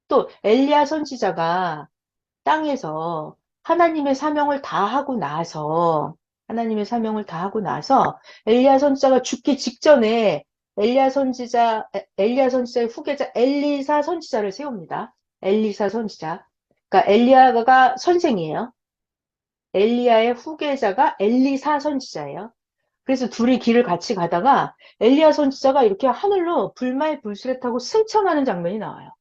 또 엘리야 선지자가 땅에서 하나님의 사명을 다 하고 나서 하나님의 사명을 다 하고 나서 엘리야 선지자가 죽기 직전에 엘리야 선지자의 후계자 엘리사 선지자를 세웁니다. 엘리사 선지자. 그러니까 엘리야가 선생이에요. 엘리야의 후계자가 엘리사 선지자예요. 그래서 둘이 길을 같이 가다가 엘리야 선지자가 이렇게 하늘로 불말불술에 타고 승천하는 장면이 나와요.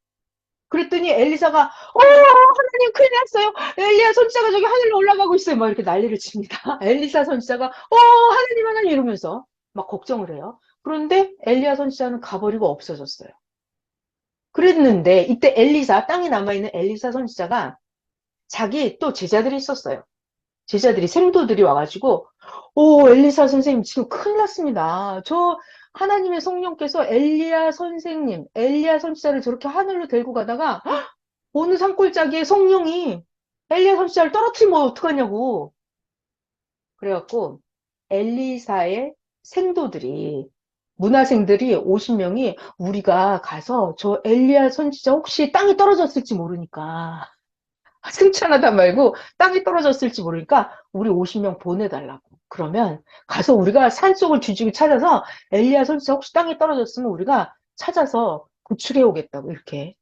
그랬더니 엘리사가 하나님 큰일 났어요. 엘리야 선지자가 저기 하늘로 올라가고 있어요. 막 이렇게 난리를 칩니다. 엘리사 선지자가 하나님 하나님 이러면서 막 걱정을 해요. 그런데 엘리야 선지자는 가버리고 없어졌어요. 그랬는데 이때 엘리사 땅에 남아있는 엘리사 선지자가 자기 또 제자들이 있었어요. 제자들이 생도들이 와가지고 오 엘리사 선생님 지금 큰일 났습니다. 저 하나님의 성령께서 엘리야 선생님, 엘리야 선지자를 저렇게 하늘로 데리고 가다가 어느 산골짜기에 성령이 엘리야 선지자를 떨어뜨리면 어떡하냐고. 그래갖고 엘리사의 생도들이 문화생들이 50명이 우리가 가서 저 엘리야 선지자 혹시 땅이 떨어졌을지 모르니까 승천하다 말고 땅이 떨어졌을지 모르니까 우리 50명 보내달라고. 그러면 가서 우리가 산속을 뒤지고 찾아서 엘리야 선지자 혹시 땅에 떨어졌으면 우리가 찾아서 구출해 오겠다고 이렇게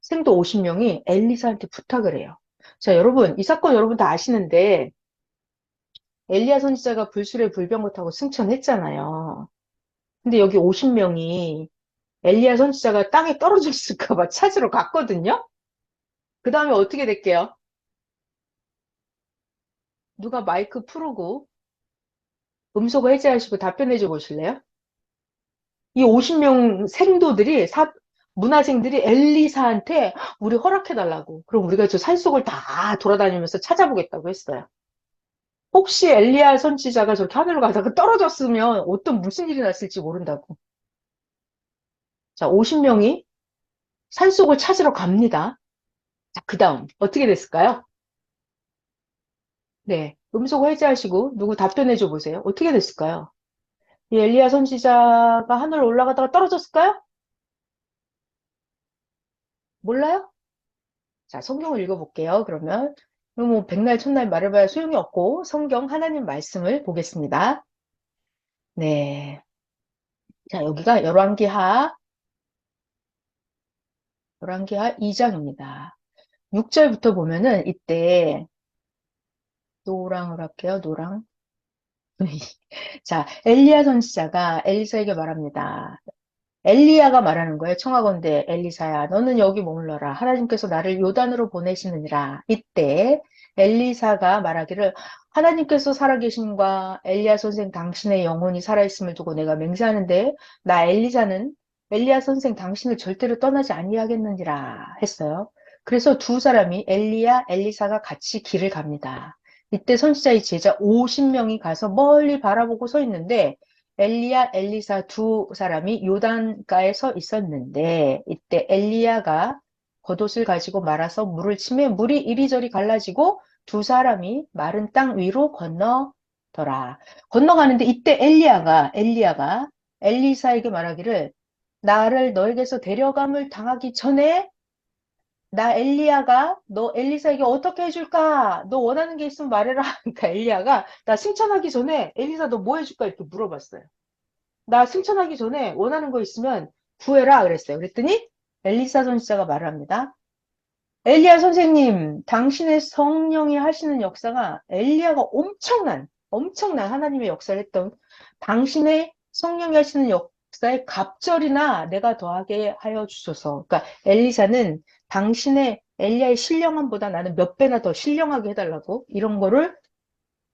생도 50명이 엘리사한테 부탁을 해요. 자, 여러분, 이 사건 여러분 다 아시는데 엘리야 선지자가 불술에 불병거 타고 승천했잖아요. 근데 여기 50명이 엘리야 선지자가 땅에 떨어졌을까 봐 찾으러 갔거든요. 그 다음에 어떻게 될게요? 누가 마이크 풀고 음소거 해제하시고 답변해 줘 보실래요? 이 50명 생도들이 문화생들이 엘리사한테 우리 허락해 달라고. 그럼 우리가 저 산속을 다 돌아다니면서 찾아보겠다고 했어요. 혹시 엘리야 선지자가 저렇게 하늘로 가다가 떨어졌으면 어떤 무슨 일이 났을지 모른다고. 자, 50명이 산속을 찾으러 갑니다. 자, 그 다음 어떻게 됐을까요? 네, 음소거 해제하시고 누구 답변해 줘 보세요. 어떻게 됐을까요? 이 엘리야 선지자가 하늘로 올라가다가 떨어졌을까요? 몰라요? 자, 성경을 읽어볼게요. 그러면 뭐 백날 첫날 말해봐야 소용이 없고 성경 하나님 말씀을 보겠습니다. 네, 자 여기가 열왕기하 2장입니다. 6절부터 보면은 이때 노랑을 할게요. 노랑. 자, 엘리야 선지자가 엘리사에게 말합니다. 엘리야가 말하는 거예요. 청하건대 엘리사야, 너는 여기 머물러라. 하나님께서 나를 요단으로 보내시느니라. 이때 엘리사가 말하기를 하나님께서 살아계심과 엘리야 선생 당신의 영혼이 살아있음을 두고 내가 맹세하는데 나 엘리야 선생 당신을 절대로 떠나지 아니하겠느니라 했어요. 그래서 두 사람이 엘리야, 엘리사가 같이 길을 갑니다. 이때 선지자의 제자 50명이 가서 멀리 바라보고 서 있는데 엘리야, 엘리사 두 사람이 요단가에 서 있었는데 이때 엘리야가 겉옷을 가지고 말아서 물을 치매 물이 이리저리 갈라지고 두 사람이 마른 땅 위로 건너더라. 건너가는데 이때 엘리야가 엘리사에게 말하기를 나를 너에게서 데려감을 당하기 전에 나 엘리야가 너 엘리사에게 어떻게 해줄까? 너 원하는 게 있으면 말해라. 그러니까 엘리야가 나 승천하기 전에 엘리사 너 뭐 해줄까? 이렇게 물어봤어요. 나 승천하기 전에 원하는 거 있으면 구해라 그랬어요. 그랬더니 엘리사 선지자가 말을 합니다. 엘리야 선생님, 당신의 성령이 하시는 역사가 엘리야가 엄청난 하나님의 역사를 했던 당신의 성령이 하시는 역사에 갑절이나 내가 더하게 하여 주소서. 그러니까 엘리사는 당신의 엘리야의 신령함보다 나는 몇 배나 더 신령하게 해달라고 이런 거를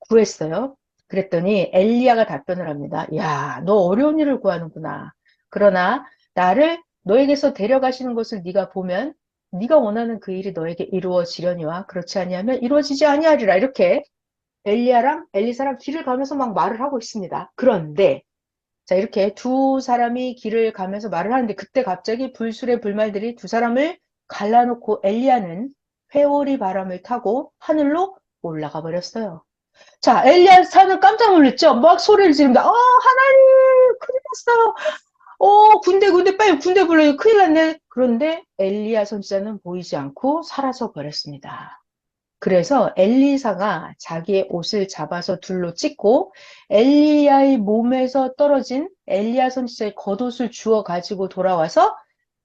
구했어요. 그랬더니 엘리야가 답변을 합니다. 야, 너 어려운 일을 구하는구나. 그러나 나를 너에게서 데려가시는 것을 네가 보면 네가 원하는 그 일이 너에게 이루어지려니와 그렇지 아니하면 이루어지지 아니하리라. 이렇게 엘리야랑 엘리사랑 길을 가면서 막 말을 하고 있습니다. 그런데 자, 이렇게 두 사람이 길을 가면서 말을 하는데 그때 갑자기 불술의 불말들이 두 사람을 갈라놓고 엘리야는 회오리 바람을 타고 하늘로 올라가 버렸어요. 자, 엘리야사는 깜짝 놀랐죠? 막 소리를 지릅니다. 하나님, 큰일 났어요. 군대, 빨리 군대 불러요. 큰일 났네. 그런데 엘리야 선지자는 보이지 않고 사라져 버렸습니다. 그래서 엘리사가 자기의 옷을 잡아서 둘로 찢고 엘리야의 몸에서 떨어진 엘리야 선지자의 겉옷을 주워 가지고 돌아와서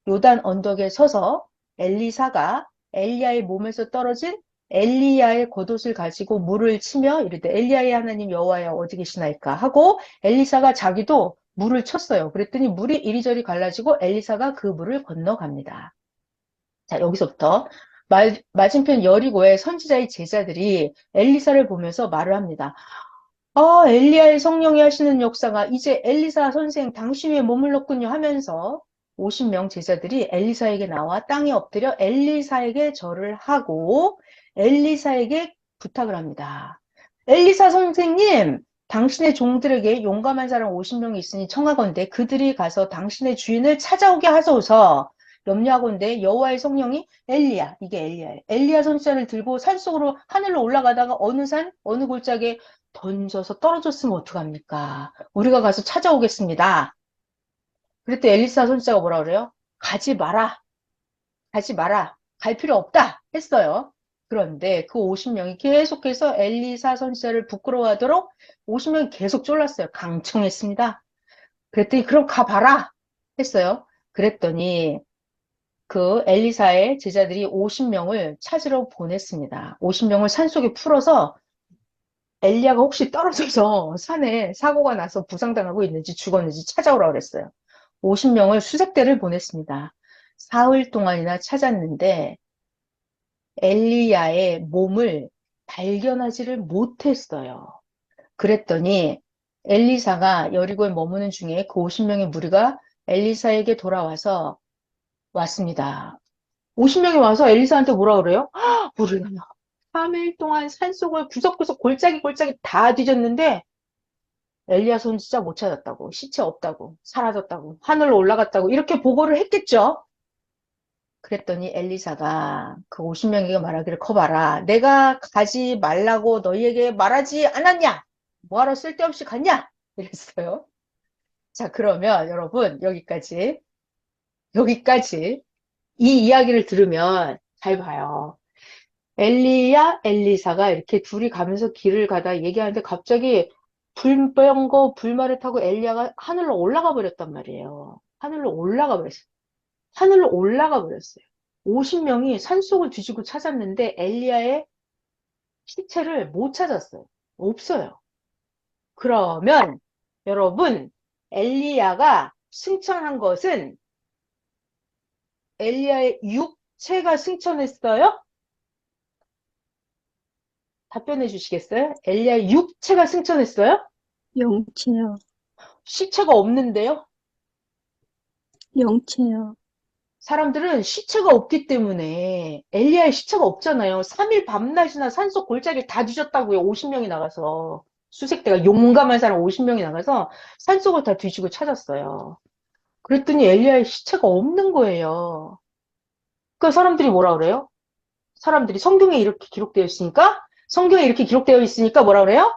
요단 언덕에 서서 엘리사가 엘리야의 몸에서 떨어진 엘리야의 겉옷을 가지고 물을 치며 이르되 엘리야의 하나님 여호와여 어디 계시나이까 하고 엘리사가 자기도 물을 쳤어요. 그랬더니 물이 이리저리 갈라지고 엘리사가 그 물을 건너갑니다. 자, 여기서부터 맞은편 여리고의 선지자의 제자들이 엘리사를 보면서 말을 합니다. 엘리야의 성령이 하시는 역사가 이제 엘리사 선생 당신 위에 머물렀군요 하면서 50명 제자들이 엘리사에게 나와 땅에 엎드려 엘리사에게 절을 하고 엘리사에게 부탁을 합니다. 엘리사 선생님, 당신의 종들에게 용감한 사람 50명이 있으니 청하건대 그들이 가서 당신의 주인을 찾아오게 하소서. 염려하건대 여호와의 성령이 엘리야, 이게 엘리야예요. 엘리야 선지자를 들고 산속으로 하늘로 올라가다가 어느 산, 어느 골짜기에 던져서 떨어졌으면 어떡합니까? 우리가 가서 찾아오겠습니다. 그랬더니 엘리사 선지자가 뭐라 그래요? 가지 마라. 가지 마라. 갈 필요 없다. 했어요. 그런데 그 50명이 계속해서 엘리사 선지자를 부끄러워하도록 50명이 계속 쫄랐어요. 강청했습니다. 그랬더니 그럼 가봐라. 했어요. 그랬더니 그 엘리사의 제자들이 50명을 찾으러 보냈습니다. 50명을 산속에 풀어서 엘리야가 혹시 떨어져서 산에 사고가 나서 부상당하고 있는지 죽었는지 찾아오라고 그랬어요. 50명을 수색대를 보냈습니다. 사흘 동안이나 찾았는데 엘리야의 몸을 발견하지를 못했어요. 그랬더니 엘리사가 여리고에 머무는 중에 그 50명의 무리가 엘리사에게 돌아와서 왔습니다. 50명이 와서 엘리사한테 뭐라 그래요? 우리가 3일 동안 산속을 구석구석 골짜기 다 뒤졌는데 엘리야 손 진짜 못 찾았다고, 시체 없다고, 사라졌다고, 하늘로 올라갔다고 이렇게 보고를 했겠죠. 그랬더니 엘리사가 그 50명에게 말하기를 커봐라. 내가 가지 말라고 너희에게 말하지 않았냐? 뭐하러 쓸데없이 갔냐? 이랬어요. 자, 그러면 여러분 여기까지 이 이야기를 들으면 잘 봐요. 엘리야, 엘리사가 이렇게 둘이 가면서 길을 가다 얘기하는데 갑자기 불병거 불말을 타고 엘리야가 하늘로 올라가 버렸단 말이에요. 하늘로 올라가 버렸어요. 50명이 산속을 뒤지고 찾았는데 엘리야의 시체를 못 찾았어요. 없어요. 그러면 여러분, 엘리야가 승천한 것은 엘리야의 육체가 승천했어요? 답변해 주시겠어요? 엘리야의 육체가 승천했어요? 영체요. 시체가 없는데요? 영체요. 사람들은 시체가 없기 때문에 엘리야의 시체가 없잖아요. 3일 밤낮이나 산속 골짜기를 다 뒤졌다고요. 50명이 나가서. 수색대가 용감한 사람 50명이 나가서 산속을 다 뒤지고 찾았어요. 그랬더니 엘리야의 시체가 없는 거예요. 그러니까 사람들이 뭐라 그래요? 사람들이 성경에 이렇게 기록되어 있으니까 성경에 이렇게 기록되어 있으니까 뭐라 그래요?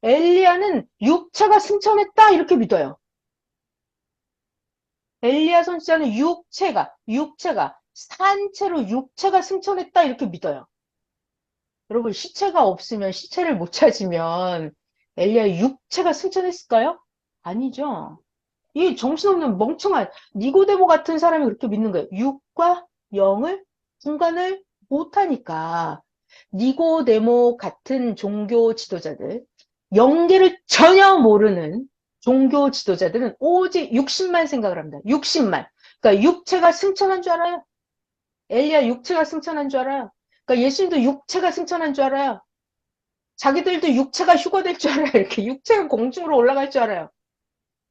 엘리야는 육체가 승천했다 이렇게 믿어요. 엘리야 선지자는 육체가 산채로 육체가 승천했다 이렇게 믿어요. 여러분 시체가 없으면 시체를 못 찾으면 엘리야의 육체가 승천했을까요? 아니죠. 이 정신없는 멍청한 니고데모 같은 사람이 그렇게 믿는 거예요. 육과 영을 분간을 못하니까. 니고데모 같은 종교 지도자들, 영계를 전혀 모르는 종교 지도자들은 오직 육신만 생각을 합니다. 육신만. 그러니까 육체가 승천한 줄 알아요. 엘리야 육체가 승천한 줄 알아요. 그러니까 예수님도 육체가 승천한 줄 알아요. 자기들도 육체가 휴거될 줄 알아요. 이렇게 육체가 공중으로 올라갈 줄 알아요.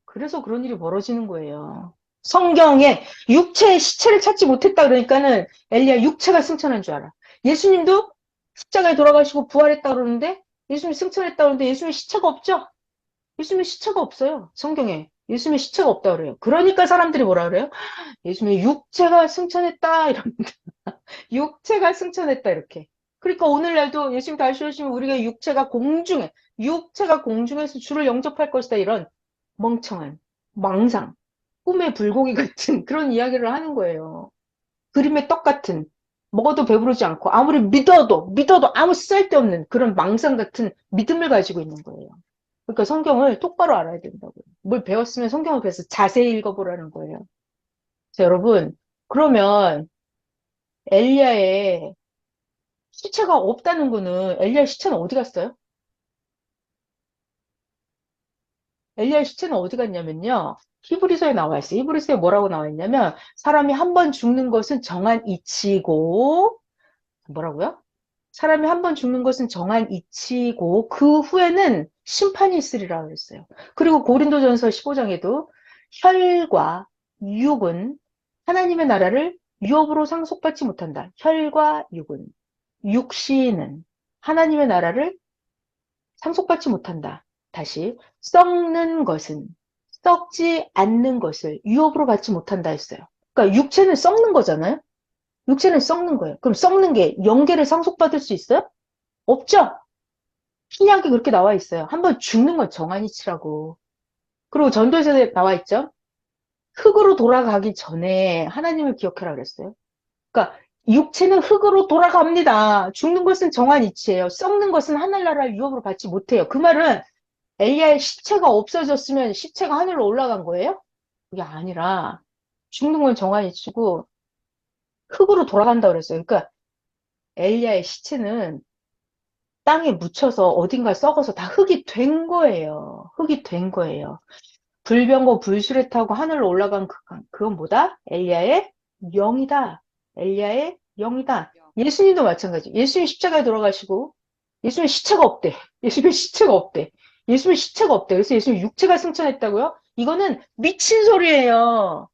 그래서 그런 일이 벌어지는 거예요. 성경에 육체의 시체를 찾지 못했다 그러니까는 엘리야 육체가 승천한 줄 알아. 예수님도 십자가에 돌아가시고 부활했다 그러는데 예수님 승천했다 그러는데 예수님 시체가 없죠? 예수님 시체가 없어요. 성경에. 예수님의 시체가 없다 그래요. 그러니까 사람들이 뭐라 그래요? 예수님의 육체가 승천했다 이럽니다. 육체가 승천했다 이렇게. 그러니까 오늘날도 예수님 다시 오시면 우리가 육체가 공중에서 주를 영접할 것이다 이런 멍청한 망상, 꿈의 불고기 같은 그런 이야기를 하는 거예요. 그림의 떡 같은 먹어도 배부르지 않고 아무리 믿어도 아무 쓸데없는 그런 망상 같은 믿음을 가지고 있는 거예요. 그러니까 성경을 똑바로 알아야 된다고요. 뭘 배웠으면 성경을 그래서 자세히 읽어보라는 거예요. 자, 여러분, 그러면 엘리야의 시체가 없다는 거는 엘리야의 시체는 어디 갔어요? 엘리야의 시체는 어디 갔냐면요. 히브리서에 나와 있어요. 히브리서에 뭐라고 나와 있냐면 사람이 한 번 죽는 것은 정한 이치고 뭐라고요? 사람이 한 번 죽는 것은 정한 이치고 그 후에는 심판이 있으리라 그랬어요. 그리고 고린도전서 15장에도 혈과 육은 하나님의 나라를 유업으로 상속받지 못한다. 혈과 육은 육신은 하나님의 나라를 상속받지 못한다. 다시 썩는 것은 썩지 않는 것을 유업으로 받지 못한다 했어요. 그러니까 육체는 썩는 거잖아요. 육체는 썩는 거예요. 그럼 썩는 게 영계를 상속받을 수 있어요? 없죠? 신약에 그렇게 나와 있어요. 한번 죽는 건 정한이치라고. 그리고 전도서에 나와 있죠? 흙으로 돌아가기 전에 하나님을 기억해라 그랬어요. 그러니까 육체는 흙으로 돌아갑니다. 죽는 것은 정한이치예요. 썩는 것은 하늘나라를 유업으로 받지 못해요. 그 말은 엘리야의 시체가 없어졌으면 시체가 하늘로 올라간 거예요? 그게 아니라 죽는 건 정한이치고 흙으로 돌아간다 그랬어요. 그러니까 엘리야의 시체는 땅에 묻혀서 어딘가 썩어서 다 흙이 된 거예요. 흙이 된 거예요. 불병거 불술에 타고 하늘로 올라간 그건 뭐다? 엘리야의 영이다. 엘리야의 영이다. 예수님도 마찬가지. 예수님 십자가에 돌아가시고 예수님 시체가 없대. 예수님 시체가 없대. 예수님 시체가 없대. 그래서 예수님 육체가 승천했다고요? 이거는 미친 소리예요.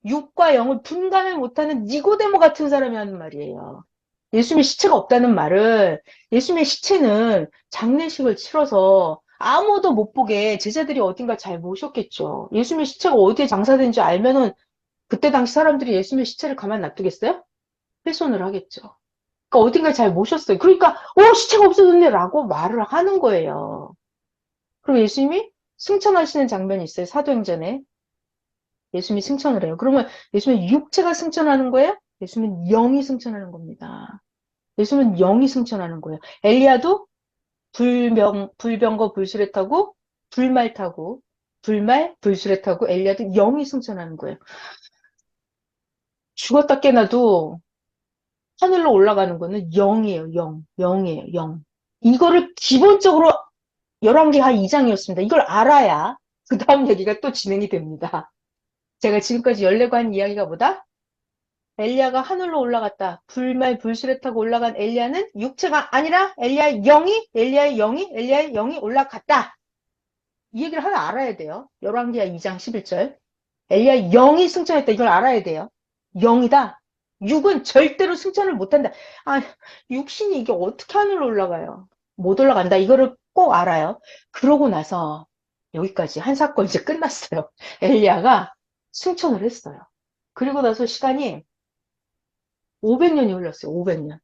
육과 영을 분간을 못하는 니고데모 같은 사람이 하는 말이에요. 예수님의 시체가 없다는 말은 예수님의 시체는 장례식을 치러서 아무도 못 보게 제자들이 어딘가 잘 모셨겠죠. 예수님의 시체가 어디에 장사된지 알면은 그때 당시 사람들이 예수님의 시체를 가만 놔두겠어요? 훼손을 하겠죠. 그러니까 어딘가 잘 모셨어요. 그러니까 시체가 없어졌네 라고 말을 하는 거예요. 그리고 예수님이 승천하시는 장면이 있어요. 사도행전에. 예수님이 승천을 해요. 그러면 예수님의 육체가 승천하는 거예요? 예수님은 영이 승천하는 겁니다. 예수님은 영이 승천하는 거예요. 엘리야도 불병거 불수레 타고 불말 타고 불말 불수레 타고 엘리야도 영이 승천하는 거예요. 죽었다 깨나도 하늘로 올라가는 거는 영이에요. 영이에요. 영. 이거를 기본적으로 11개가 2장이었습니다. 이걸 알아야 그 다음 얘기가 또 진행이 됩니다. 제가 지금까지 열려고 한 이야기가 뭐다? 엘리야가 하늘로 올라갔다. 불말 불수레 타고 올라간 엘리야는 육체가 아니라 엘리야의 영이 올라갔다. 이 얘기를 하나 알아야 돼요. 열왕기하 2장 11절. 엘리야의 영이 승천했다. 이걸 알아야 돼요. 영이다. 육은 절대로 승천을 못한다. 아, 육신이 이게 어떻게 하늘로 올라가요? 못 올라간다. 이거를 꼭 알아요. 그러고 나서 여기까지 한 사건 이제 끝났어요. 엘리야가 승천을 했어요. 그리고 나서 시간이 500년이 흘렀어요. 500년.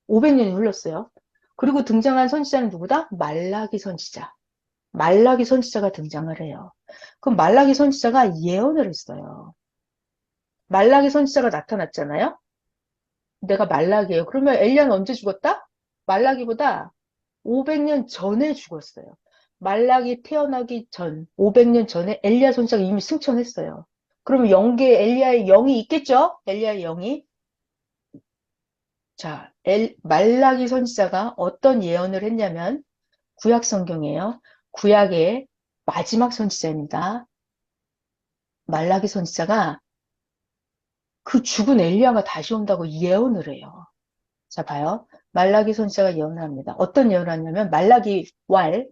500년이 흘렀어요. 그리고 등장한 선지자는 누구다? 말라기 선지자. 말라기 선지자가 등장을 해요. 그럼 말라기 선지자가 예언을 했어요. 말라기 선지자가 나타났잖아요. 내가 말라기예요. 그러면 엘리야는 언제 죽었다? 말라기보다 500년 전에 죽었어요. 말라기 태어나기 전, 500년 전에 엘리야 선지자가 이미 승천했어요. 그러면 영계에 엘리야의 영이 있겠죠? 엘리야의 영이. 자, 말라기 선지자가 어떤 예언을 했냐면 구약 성경이에요. 구약의 마지막 선지자입니다. 말라기 선지자가 그 죽은 엘리야가 다시 온다고 예언을 해요. 자, 봐요. 말라기 선지자가 예언을 합니다. 어떤 예언을 하냐면 말라기 왈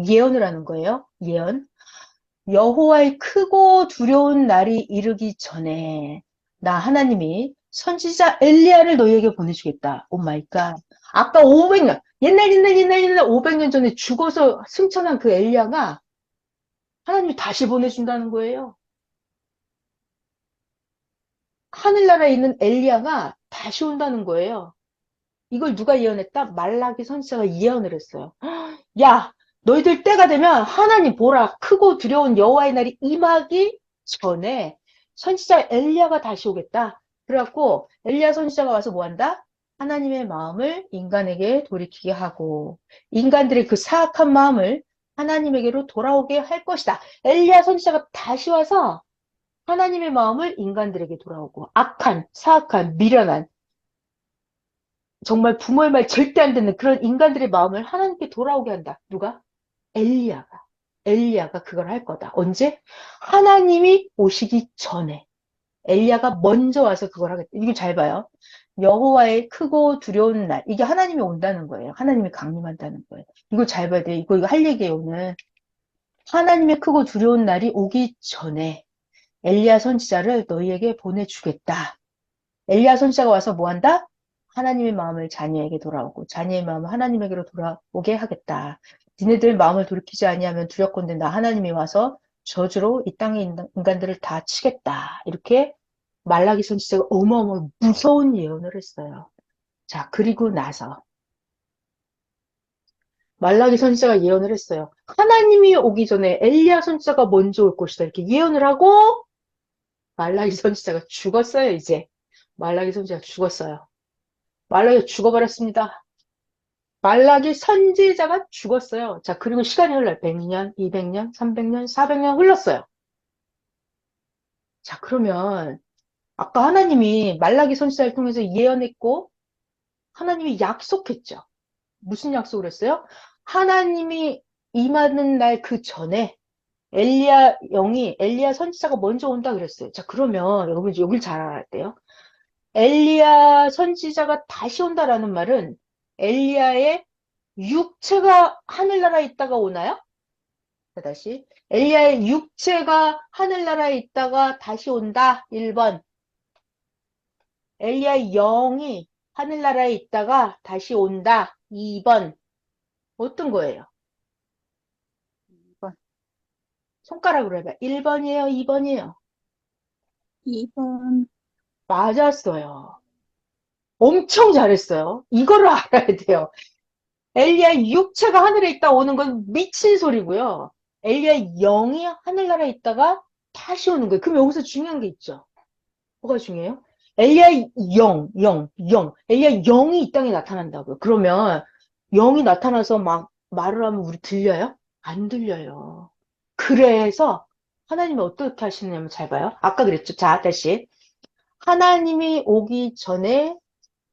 예언을 하는 거예요. 예언. 여호와의 크고 두려운 날이 이르기 전에 나 하나님이 선지자 엘리야를 너희에게 보내주겠다. 오 마이 갓. 아까 500년, 옛날 500년 전에 죽어서 승천한 그 엘리야가 하나님이 다시 보내준다는 거예요. 하늘나라에 있는 엘리야가 다시 온다는 거예요. 이걸 누가 예언했다? 말라기 선지자가 예언을 했어요. 야, 너희들 때가 되면 하나님 보라, 크고 두려운 여호와의 날이 임하기 전에 선지자 엘리야가 다시 오겠다. 그래갖고 엘리야 선지자가 와서 뭐 한다? 하나님의 마음을 인간에게 돌이키게 하고 인간들의 그 사악한 마음을 하나님에게로 돌아오게 할 것이다. 엘리야 선지자가 다시 와서 하나님의 마음을 인간들에게 돌아오고 악한, 사악한, 미련한 정말 부모의 말 절대 안 듣는 그런 인간들의 마음을 하나님께 돌아오게 한다. 누가? 엘리야가. 엘리야가 그걸 할 거다. 언제? 하나님이 오시기 전에. 엘리야가 먼저 와서 그걸 하겠다. 이거 잘 봐요. 여호와의 크고 두려운 날. 이게 하나님이 온다는 거예요. 하나님이 강림한다는 거예요. 이거 잘 봐야 돼요. 이거 할 얘기예요, 오늘. 하나님의 크고 두려운 날이 오기 전에 엘리야 선지자를 너희에게 보내주겠다. 엘리야 선지자가 와서 뭐 한다? 하나님의 마음을 자녀에게 돌아오고 자녀의 마음을 하나님에게로 돌아오게 하겠다. 니네들 마음을 돌이키지 아니하면 두렵건대 나 하나님이 와서 저주로 이 땅의 인간들을 다 치겠다. 이렇게 말라기 선지자가 어마어마 무서운 예언을 했어요. 자, 그리고 나서 말라기 선지자가 예언을 했어요. 하나님이 오기 전에 엘리야 선지자가 먼저 올 것이다. 이렇게 예언을 하고 말라기 선지자가 죽었어요, 이제. 말라기 선지자가 죽었어요. 말라기가 죽어버렸습니다. 말라기 선지자가 죽었어요. 자, 그리고 시간이 흘러요. 100년, 200년, 300년, 400년 흘렀어요. 자, 그러면 아까 하나님이 말라기 선지자를 통해서 예언했고 하나님이 약속했죠. 무슨 약속을 했어요? 하나님이 임하는 날 그 전에 엘리야 영이 엘리야 선지자가 먼저 온다 그랬어요. 자, 그러면 여러분 여길 잘 알아야 돼요. 엘리야 선지자가 다시 온다라는 말은 엘리야의 육체가 하늘나라에 있다가 오나요? 자, 다시. 엘리야의 육체가 하늘나라에 있다가 다시 온다. 1번. 엘리야의 영이 하늘나라에 있다가 다시 온다. 2번. 어떤 거예요? 2번. 손가락으로 해봐. 1번이에요? 2번이에요? 2번. 맞았어요. 엄청 잘했어요. 이거를 알아야 돼요. 엘리야의 육체가 하늘에 있다 오는 건 미친 소리고요. 엘리야의 영이 하늘나라에 있다가 다시 오는 거예요. 그럼 여기서 중요한 게 있죠. 뭐가 중요해요? 엘리야의 영. 엘리야의 영이 이 땅에 나타난다고요. 그러면 영이 나타나서 막 말을 하면 우리 들려요? 안 들려요. 그래서 하나님이 어떻게 하시느냐면 잘 봐요. 아까 그랬죠. 자, 다시. 하나님이 오기 전에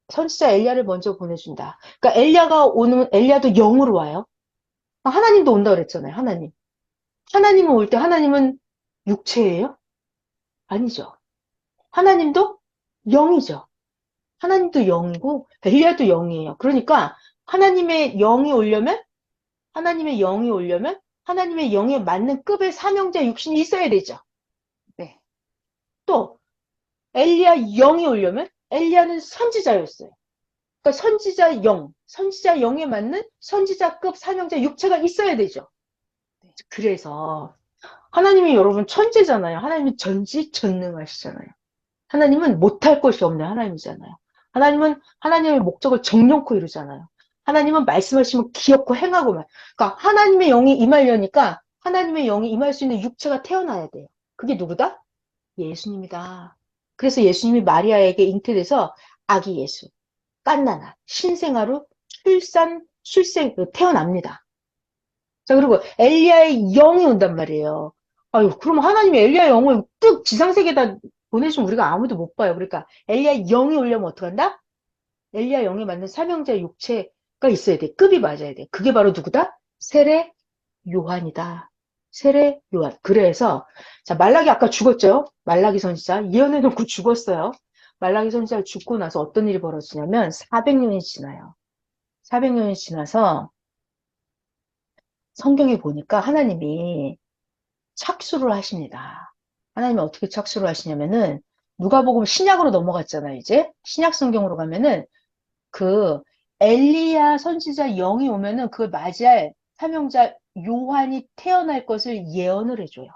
선지자 엘리야를 먼저 보내준다. 그러니까 엘리야가 오는 엘리야도 영으로 와요. 하나님도 온다 그랬잖아요. 하나님. 하나님은 올 때 하나님은 육체예요? 아니죠. 하나님도 영이죠. 하나님도 영이고 엘리야도 영이에요. 그러니까 하나님의 영이 오려면 하나님의 영에 맞는 급의 사명자 육신이 있어야 되죠. 네. 또 엘리야 영이 오려면 엘리야는 선지자였어요. 그러니까 선지자 영에 맞는 선지자급 사명자 육체가 있어야 되죠. 네. 그래서 하나님이 여러분 천재잖아요. 하나님은 전지전능하시잖아요. 하나님은 못할 것이 없는 하나님이잖아요. 하나님은 하나님의 목적을 정령코 이루잖아요. 하나님은 말씀하시면 기억고 행하고만. 그러니까 하나님의 영이 임하려니까 하나님의 영이 임할 수 있는 육체가 태어나야 돼요. 그게 누구다? 예수님이다. 그래서 예수님이 마리아에게 잉태돼서 아기 예수, 깐나나, 신생아로 태어납니다. 자, 그리고 엘리야의 영이 온단 말이에요. 아유, 그럼 하나님이 엘리야의 영을 뚝 지상세계에다 보내주면 우리가 아무도 못 봐요. 그러니까 엘리야의 영이 오려면 어떡한다? 엘리야 영에 맞는 사명자 육체가 있어야 돼. 급이 맞아야 돼. 그게 바로 누구다? 세례 요한이다. 세례 요한. 그래서 자, 말라기 아까 죽었죠? 말라기 선지자 예언해놓고 죽었어요. 말라기 선지자가 죽고 나서 어떤 일이 벌어지냐면 400년이 지나요. 400년이 지나서 성경에 보니까 하나님이 착수를 하십니다. 하나님이 어떻게 착수를 하시냐면은 누가복음 신약으로 넘어갔잖아요, 이제. 신약 성경으로 가면은 그 엘리야 선지자 영이 오면은 그걸 맞이할 사명자 요한이 태어날 것을 예언을 해줘요.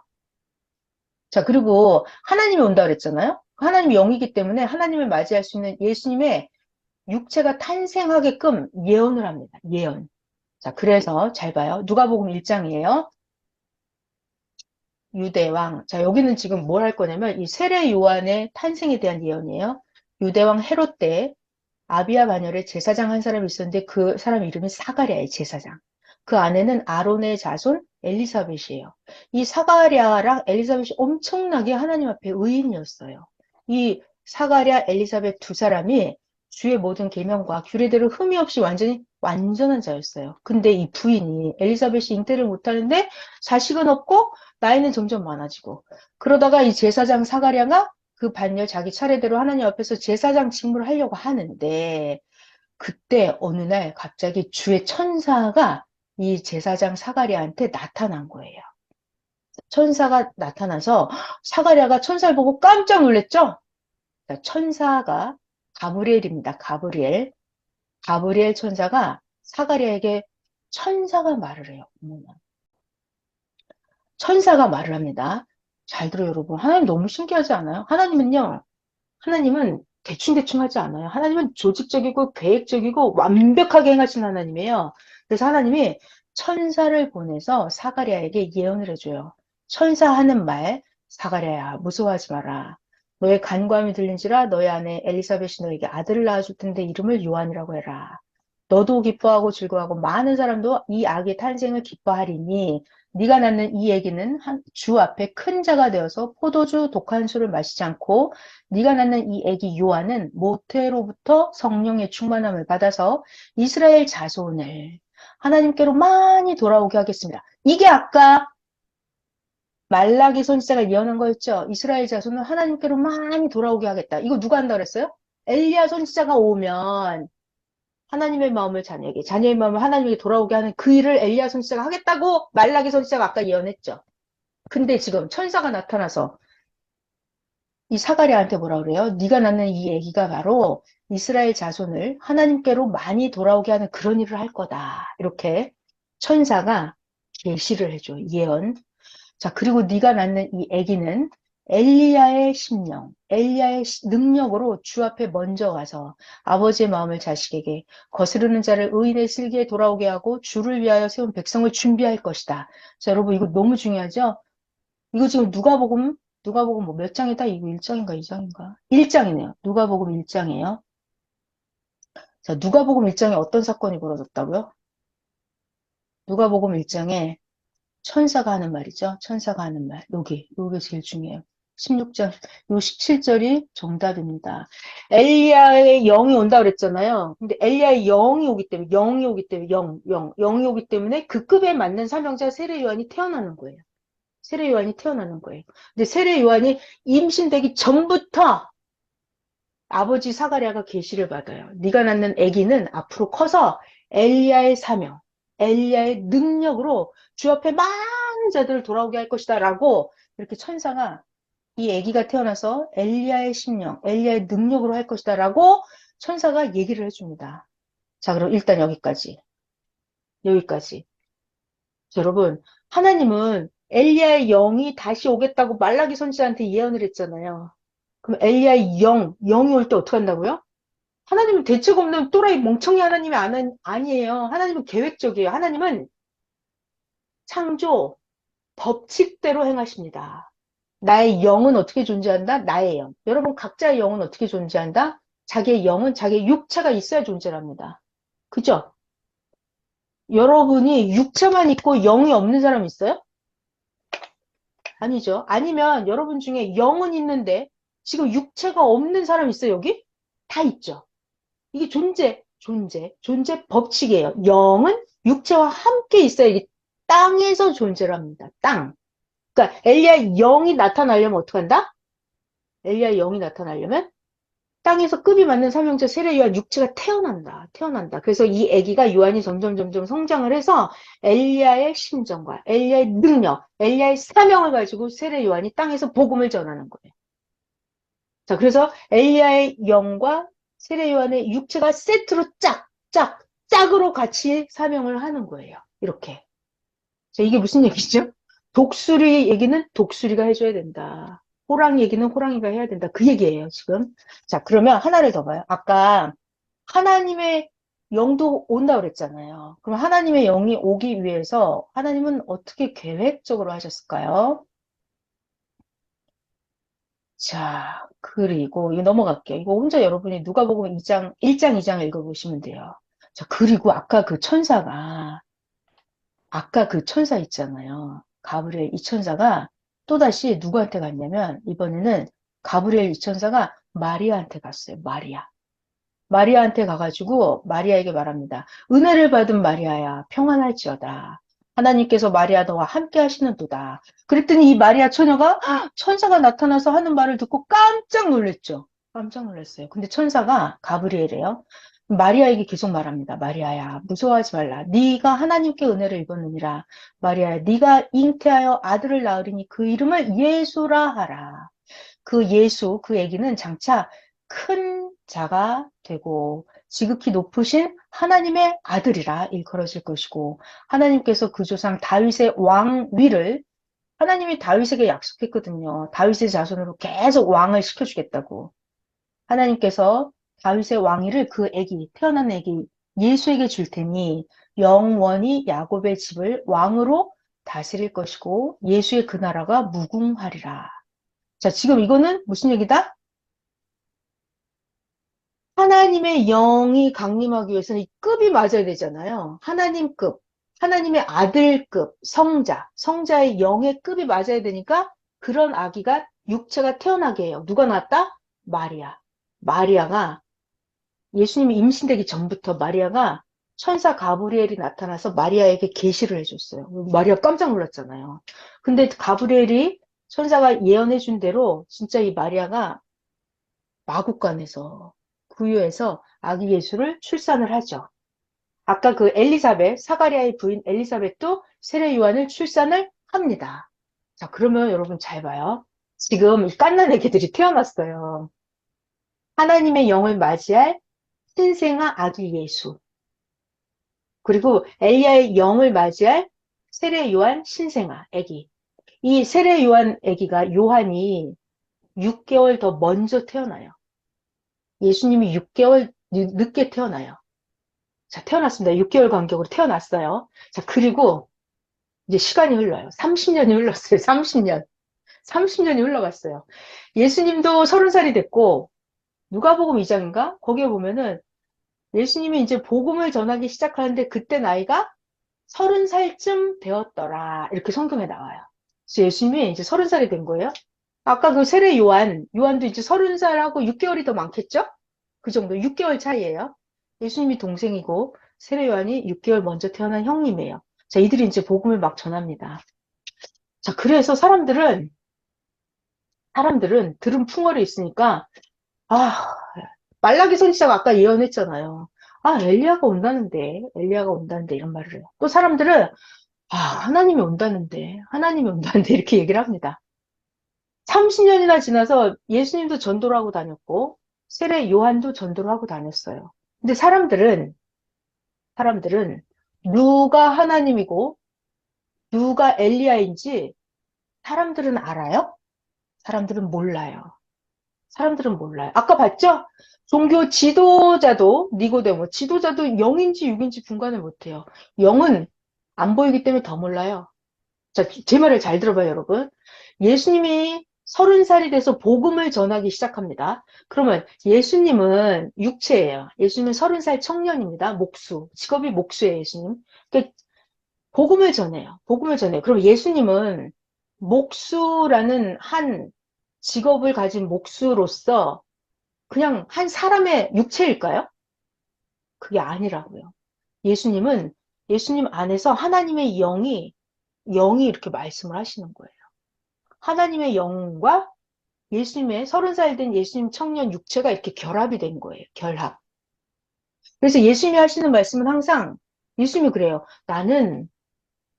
자, 그리고 하나님이 온다 그랬잖아요. 하나님이 영이기 때문에 하나님을 맞이할 수 있는 예수님의 육체가 탄생하게끔 예언을 합니다. 예언. 자, 그래서 잘 봐요. 누가복음 1장이에요. 유대왕. 자, 여기는 지금 뭘 할 거냐면 이 세례 요한의 탄생에 대한 예언이에요. 유대왕 헤롯 때 아비야 반열에 제사장 한 사람이 있었는데 그 사람 이름이 사가랴의 제사장. 그 아내는 아론의 자손 엘리사벳이에요. 이 사가랴랑 엘리사벳이 엄청나게 하나님 앞에 의인이었어요. 이 사가랴, 엘리사벳 두 사람이 주의 모든 계명과 규례대로 흠이 없이 완전히 완전한 자였어요. 근데 이 부인이 엘리사벳이 잉태를 못하는데 자식은 없고 나이는 점점 많아지고 그러다가 이 제사장 사가랴가 그 반열 자기 차례대로 하나님 앞에서 제사장 직무를 하려고 하는데 그때 어느 날 갑자기 주의 천사가 이 제사장 사가랴한테 나타난 거예요. 천사가 나타나서 사가랴가 천사를 보고 깜짝 놀랐죠? 천사가 가브리엘입니다. 가브리엘. 가브리엘 천사가 사가랴에게 천사가 말을 해요. 천사가 말을 합니다. 잘 들어요, 여러분. 하나님 너무 신기하지 않아요? 하나님은 대충대충 하지 않아요. 하나님은 조직적이고 계획적이고 완벽하게 행하신 하나님이에요. 그래서 하나님이 천사를 보내서 사가랴에게 예언을 해줘요. 천사 하는 말, 사가랴야, 무서워하지 마라. 너의 간구함이 들린지라 너의 아내 엘리사벳이 너에게 아들을 낳아줄 텐데 이름을 요한이라고 해라. 너도 기뻐하고 즐거워하고 많은 사람도 이 아기의 탄생을 기뻐하리니 네가 낳는 이 아기는 주 앞에 큰 자가 되어서 포도주 독한 술을 마시지 않고 네가 낳는 이 아기 요한은 모태로부터 성령의 충만함을 받아서 이스라엘 자손을 하나님께로 많이 돌아오게 하겠습니다. 이게 아까 말라기 선지자가 예언한 거였죠. 이스라엘 자손을 하나님께로 많이 돌아오게 하겠다. 이거 누가 한다 그랬어요? 엘리야 선지자가 오면 하나님의 마음을 자녀에게, 자녀의 마음을 하나님에게 돌아오게 하는 그 일을 엘리야 선지자가 하겠다고 말라기 선지자가 아까 예언했죠. 근데 지금 천사가 나타나서 이 사가랴한테 뭐라 그래요? 네가 낳는 이 아기가 바로 이스라엘 자손을 하나님께로 많이 돌아오게 하는 그런 일을 할 거다. 이렇게 천사가 계시를 해줘. 예언. 자, 그리고 네가 낳는 이 아기는 엘리야의 심령, 엘리야의 능력으로 주 앞에 먼저 가서 아버지의 마음을 자식에게 거스르는 자를 의인의 슬기에 돌아오게 하고 주를 위하여 세운 백성을 준비할 것이다. 자, 여러분 이거 너무 중요하죠? 이거 지금 누가복음 뭐 몇 장이다? 이거 1장인가 2장인가? 1장이네요. 누가복음 1장이에요. 자, 누가복음 1장에 어떤 사건이 벌어졌다고요? 누가복음 1장에 천사가 하는 말이죠. 천사가 하는 말. 요게 제일 중요해요. 16장, 요 17절이 정답입니다. 엘리야의 영이 온다 그랬잖아요. 근데 엘리야의 영이 오기 때문에 그 급에 맞는 사명자 세례 요한이 태어나는 거예요. 세례 요한이 태어나는 거예요. 근데 세례 요한이 임신되기 전부터 아버지 사가랴가 계시를 받아요. 네가 낳는 아기는 앞으로 커서 엘리야의 사명, 엘리야의 능력으로 주 앞에 많은 자들을 돌아오게 할 것이다 라고 이렇게 천사가 이 아기가 태어나서 엘리야의 심령, 엘리야의 능력으로 할 것이다라고 천사가 얘기를 해줍니다. 자, 그럼 일단 여기까지. 여기까지. 자, 여러분, 하나님은 엘리야의 영이 다시 오겠다고 말라기 선지자한테 예언을 했잖아요. 그럼 엘리야의 영이 올 때 어떻게 한다고요? 하나님은 대책 없는 또라이 멍청이 하나님이 아니에요. 하나님은 계획적이에요. 하나님은 창조, 법칙대로 행하십니다. 나의 영은 어떻게 존재한다? 나의 영. 여러분, 각자의 영은 어떻게 존재한다? 자기의 영은 자기의 육체가 있어야 존재합니다. 그죠? 여러분이 육체만 있고 영이 없는 사람 있어요? 아니죠. 아니면 여러분 중에 영은 있는데 지금 육체가 없는 사람 있어요, 여기? 다 있죠. 이게 존재 법칙이에요. 영은 육체와 함께 있어야 이게 땅에서 존재를 합니다. 땅. 그러니까 엘리야의 영이 나타나려면 어떻게 한다? 엘리야의 영이 나타나려면 땅에서 급이 맞는 삼형제 세례 요한 육체가 태어난다. 그래서 이 아기가 요한이 점점 성장을 해서 엘리야의 심정과 엘리야의 능력, 엘리야의 사명을 가지고 세례 요한이 땅에서 복음을 전하는 거예요. 자, 그래서 엘리야의 영과 세례 요한의 육체가 세트로 짝으로 같이 사명을 하는 거예요. 이렇게. 자, 이게 무슨 얘기죠? 독수리 얘기는 독수리가 해줘야 된다. 호랑이 얘기는 호랑이가 해야 된다. 그 얘기예요, 지금. 자, 그러면 하나를 더 봐요. 아까 하나님의 영도 온다 그랬잖아요. 그럼 하나님의 영이 오기 위해서 하나님은 어떻게 계획적으로 하셨을까요? 자, 그리고 이거 넘어갈게요. 이거 혼자 여러분이 누가복음 2장, 1장, 2장 읽어보시면 돼요. 자, 그리고 아까 그 천사 있잖아요. 가브리엘 이 천사가 또다시 누구한테 갔냐면, 이번에는 가브리엘 이 천사가 마리아한테 갔어요. 마리아한테 가가지고 마리아에게 말합니다. 은혜를 받은 마리아야, 평안할지어다. 하나님께서 마리아 너와 함께 하시는도다. 그랬더니 이 마리아 처녀가 천사가 나타나서 하는 말을 듣고 깜짝 놀랐죠. 깜짝 놀랐어요. 근데 천사가 가브리엘이에요. 마리아에게 계속 말합니다. 마리아야, 무서워하지 말라. 네가 하나님께 은혜를 입었느니라. 마리아야, 네가 잉태하여 아들을 낳으리니 그 이름을 예수라 하라. 그 예수, 그 아기는 장차 큰 자가 되고 지극히 높으신 하나님의 아들이라 일컬어질 것이고 하나님께서 그 조상 다윗의 왕위를 하나님이 다윗에게 약속했거든요. 다윗의 자손으로 계속 왕을 시켜주겠다고. 하나님께서 다윗의 왕위를 그 태어난 아기 예수에게 줄 테니 영원히 야곱의 집을 왕으로 다스릴 것이고 예수의 그 나라가 무궁하리라. 자, 지금 이거는 무슨 얘기다? 하나님의 영이 강림하기 위해서는 이 급이 맞아야 되잖아요. 하나님급, 하나님의 아들급, 성자의 영의 급이 맞아야 되니까 그런 아기가 육체가 태어나게 해요. 누가 낳았다? 마리아. 마리아가 예수님이 임신되기 전부터 마리아가 천사 가브리엘이 나타나서 마리아에게 계시를 해줬어요. 마리아 깜짝 놀랐잖아요. 근데 가브리엘이 천사가 예언해 준 대로 진짜 이 마리아가 마국간에서 구유해서 아기 예수를 출산을 하죠. 아까 그 사가랴의 부인 엘리사벳도 세례 요한을 출산을 합니다. 자, 그러면 여러분 잘 봐요. 지금 이 갓난 애기들이 태어났어요. 하나님의 영을 맞이할 신생아 아기 예수. 그리고 엘리야의 영을 맞이할 세례 요한 신생아 아기. 이 세례 요한 아기가 요한이 6개월 더 먼저 태어나요. 예수님이 6개월 늦게 태어나요. 자, 태어났습니다. 6개월 간격으로 태어났어요. 자, 그리고 이제 시간이 흘러요. 30년이 흘렀어요. 30년. 30년이 흘러갔어요. 예수님도 30살이 됐고, 누가복음 2장인가? 거기에 보면은 예수님이 이제 복음을 전하기 시작하는데 그때 나이가 30살쯤 되었더라. 이렇게 성경에 나와요. 그래서 예수님이 이제 30살이 된 거예요. 아까 그 세례 요한도 이제 30살하고 6개월이 더 많겠죠? 그 정도, 6개월 차이예요. 예수님이 동생이고 세례 요한이 6개월 먼저 태어난 형님이에요. 자, 이들이 이제 복음을 막 전합니다. 자, 그래서 사람들은 들은 풍월이 있으니까 아, 말라기 선지자가 아까 예언했잖아요. 아, 엘리야가 온다는데 이런 말을 해요. 또 사람들은 하나님이 온다는데 이렇게 얘기를 합니다. 30년이나 지나서 예수님도 전도를 하고 다녔고, 세례 요한도 전도를 하고 다녔어요. 근데 사람들은 누가 하나님이고, 누가 엘리야인지 사람들은 알아요? 사람들은 몰라요. 사람들은 몰라요. 아까 봤죠? 종교 지도자도, 니고데모, 지도자도 0인지 6인지 분간을 못해요. 0은 안 보이기 때문에 더 몰라요. 자, 제 말을 잘 들어봐요, 여러분. 예수님이 30살이 돼서 복음을 전하기 시작합니다. 그러면 예수님은 육체예요. 예수님은 30살 청년입니다. 목수. 직업이 목수예요, 예수님. 그러니까 복음을 전해요. 복음을 전해요. 그럼 예수님은 목수라는 한 직업을 가진 목수로서 그냥 한 사람의 육체일까요? 그게 아니라고요. 예수님은 예수님 안에서 하나님의 영이 이렇게 말씀을 하시는 거예요. 하나님의 영과 예수님의 30살 된 예수님 청년 육체가 이렇게 결합이 된 거예요. 결합. 그래서 예수님이 하시는 말씀은 항상 예수님이 그래요. 나는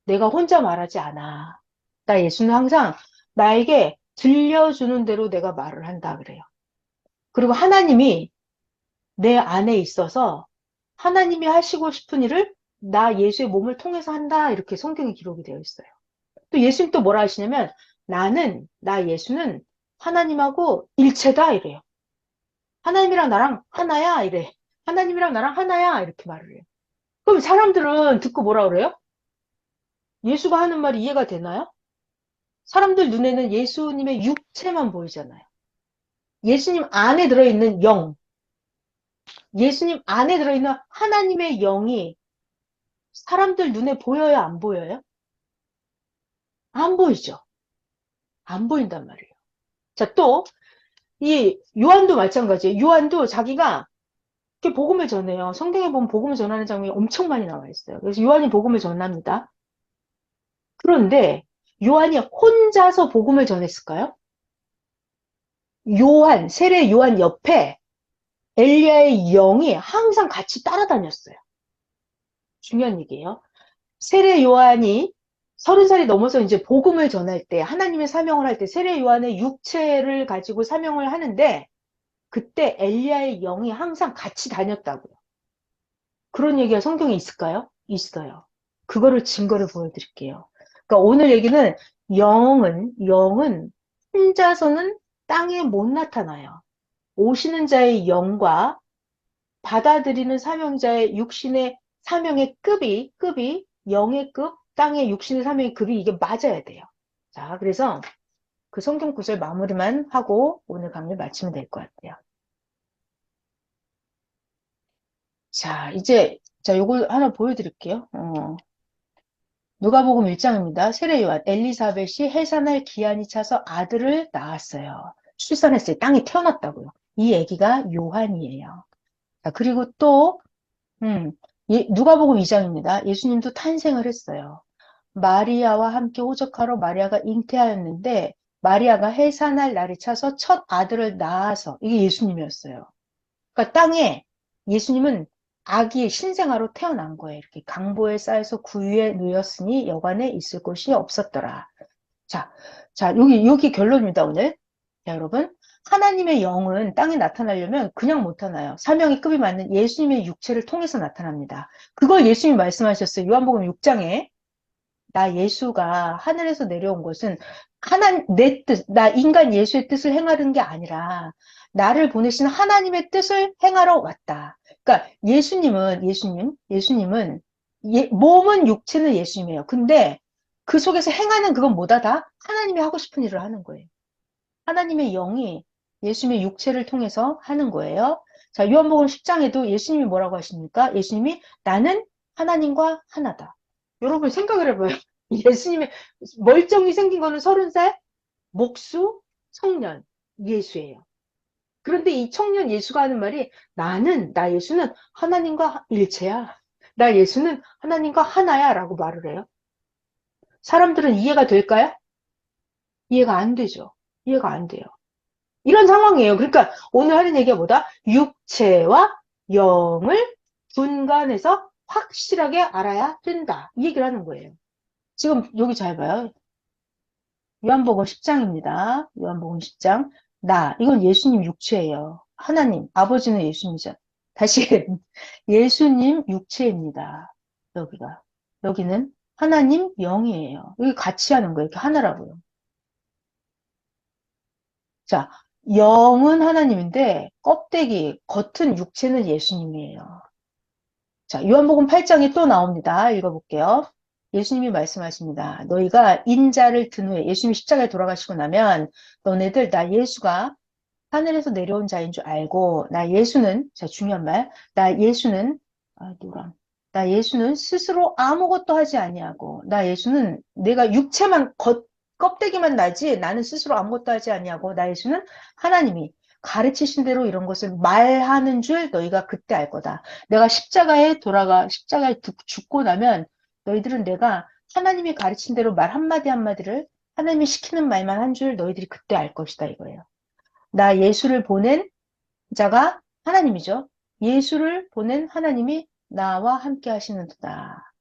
내가 혼자 말하지 않아. 나 예수는 항상 나에게 들려주는 대로 내가 말을 한다 그래요. 그리고 하나님이 내 안에 있어서 하나님이 하시고 싶은 일을 나 예수의 몸을 통해서 한다. 이렇게 성경에 기록이 되어 있어요. 또 예수님 또 뭐라 하시냐면 나 예수는 하나님하고 일체다. 이래요. 하나님이랑 나랑 하나야. 이래. 하나님이랑 나랑 하나야. 이렇게 말을 해요. 그럼 사람들은 듣고 뭐라 그래요? 예수가 하는 말이 이해가 되나요? 사람들 눈에는 예수님의 육체만 보이잖아요. 예수님 안에 들어있는 영, 예수님 안에 들어있는 하나님의 영이 사람들 눈에 보여요, 안 보여요? 안 보이죠. 안 보인단 말이에요. 자, 또, 이 요한도 마찬가지예요. 요한도 자기가 이렇게 복음을 전해요. 성경에 보면 복음을 전하는 장면이 엄청 많이 나와 있어요. 그래서 요한이 복음을 전합니다. 그런데 요한이 혼자서 복음을 전했을까요? 세례 요한 옆에 엘리야의 영이 항상 같이 따라다녔어요. 중요한 얘기예요. 세례 요한이 30살이 넘어서 이제 복음을 전할 때, 하나님의 사명을 할 때, 세례 요한의 육체를 가지고 사명을 하는데, 그때 엘리야의 영이 항상 같이 다녔다고요. 그런 얘기가 성경에 있을까요? 있어요. 그거를 증거를 보여드릴게요. 그러니까 오늘 얘기는 영은 혼자서는 땅에 못 나타나요. 오시는 자의 영과 받아들이는 사명자의 육신의 사명의 급이 영의 급, 땅의 육신의 사명의 급이 이게 맞아야 돼요. 자, 그래서 그 성경 구절 마무리만 하고 오늘 강의 마치면 될 것 같아요. 자, 자, 요걸 하나 보여드릴게요. 누가복음 1장입니다. 세례 요한, 엘리사벳이 해산할 기한이 차서 아들을 낳았어요. 출산했어요. 땅에 태어났다고요. 이 아기가 요한이에요. 자, 그리고 또 누가복음 2장입니다. 예수님도 탄생을 했어요. 마리아와 함께 호적하러 마리아가 잉태하였는데 마리아가 해산할 날이 차서 첫 아들을 낳아서 이게 예수님이었어요. 그러니까 땅에 예수님은 아기 신생아로 태어난 거예요. 이렇게 강보에 쌓여서 구유에 누였으니 여관에 있을 곳이 없었더라. 자, 여기 결론입니다, 오늘. 자, 여러분. 하나님의 영은 땅에 나타나려면 그냥 못 나타나요. 사명이 급이 맞는 예수님의 육체를 통해서 나타납니다. 그걸 예수님이 말씀하셨어요. 요한복음 6장에. 나 예수가 하늘에서 내려온 것은 내 뜻, 나 인간 예수의 뜻을 행하는 게 아니라 나를 보내신 하나님의 뜻을 행하러 왔다. 그러니까 예수님은 몸은 육체는 예수님이에요. 근데 그 속에서 행하는 그건 뭐다? 다 하나님이 하고 싶은 일을 하는 거예요. 하나님의 영이 예수님의 육체를 통해서 하는 거예요. 자, 요한복음 10장에도 예수님이 뭐라고 하십니까? 예수님이 나는 하나님과 하나다. 여러분 생각을 해봐요. 예수님의 멀쩡히 생긴 거는 30살 목수 청년 예수예요. 그런데 이 청년 예수가 하는 말이 나 예수는 하나님과 일체야. 나 예수는 하나님과 하나야 라고 말을 해요. 사람들은 이해가 될까요? 이해가 안 되죠. 이해가 안 돼요. 이런 상황이에요. 그러니까 오늘 하는 얘기가 뭐다? 육체와 영을 분간해서 확실하게 알아야 된다. 이 얘기를 하는 거예요. 지금 여기 잘 봐요. 요한복음 10장입니다. 요한복음 10장. 이건 예수님 육체예요. 하나님, 아버지는 예수님이죠. 다시, 예수님 육체입니다. 여기가. 여기는 하나님 영이에요. 여기 같이 하는 거예요. 이렇게 하나라고요. 자, 영은 하나님인데, 껍데기, 겉은 육체는 예수님이에요. 자, 요한복음 8장에 또 나옵니다. 읽어볼게요. 예수님이 말씀하십니다. 너희가 인자를 든 후에 예수님이 십자가에 돌아가시고 나면 너네들 나 예수가 하늘에서 내려온 자인 줄 알고 나 예수는 자 중요한 말 나 예수는 노랑 나 예수는 스스로 아무것도 하지 아니하고 나 예수는 내가 육체만 껍데기만 나지 나는 스스로 아무것도 하지 아니하고 나 예수는 하나님이 가르치신 대로 이런 것을 말하는 줄 너희가 그때 알 거다. 내가 십자가에 죽고 나면 너희들은 내가 하나님이 가르친 대로 말 한마디 한마디를 하나님이 시키는 말만 한 줄 너희들이 그때 알 것이다 이거예요. 나 예수를 보낸 자가 하나님이죠. 예수를 보낸 하나님이 나와 함께 하시는도다.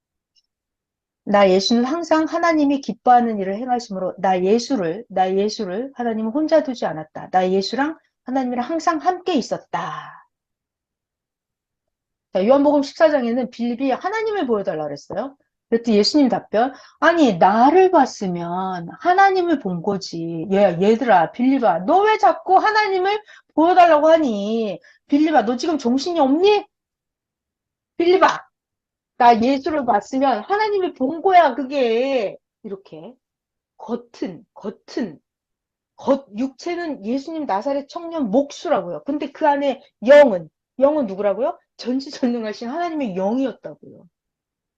나 예수는 항상 하나님이 기뻐하는 일을 행하심으로 나 예수를 하나님은 혼자 두지 않았다. 나 예수랑 하나님이랑 항상 함께 있었다. 자, 요한복음 14장에는 빌립이 하나님을 보여달라 그랬어요. 그랬더니 예수님 답변, 아니 나를 봤으면 하나님을 본 거지. 얘들아 빌립아 너 왜 자꾸 하나님을 보여달라고 하니? 빌립아 너 지금 정신이 없니? 빌립아 나 예수를 봤으면 하나님을 본 거야 그게. 이렇게 육체는 예수님 나사렛 청년 목수라고요. 근데 그 안에 영은 누구라고요? 전지전능하신 하나님의 영이었다고요.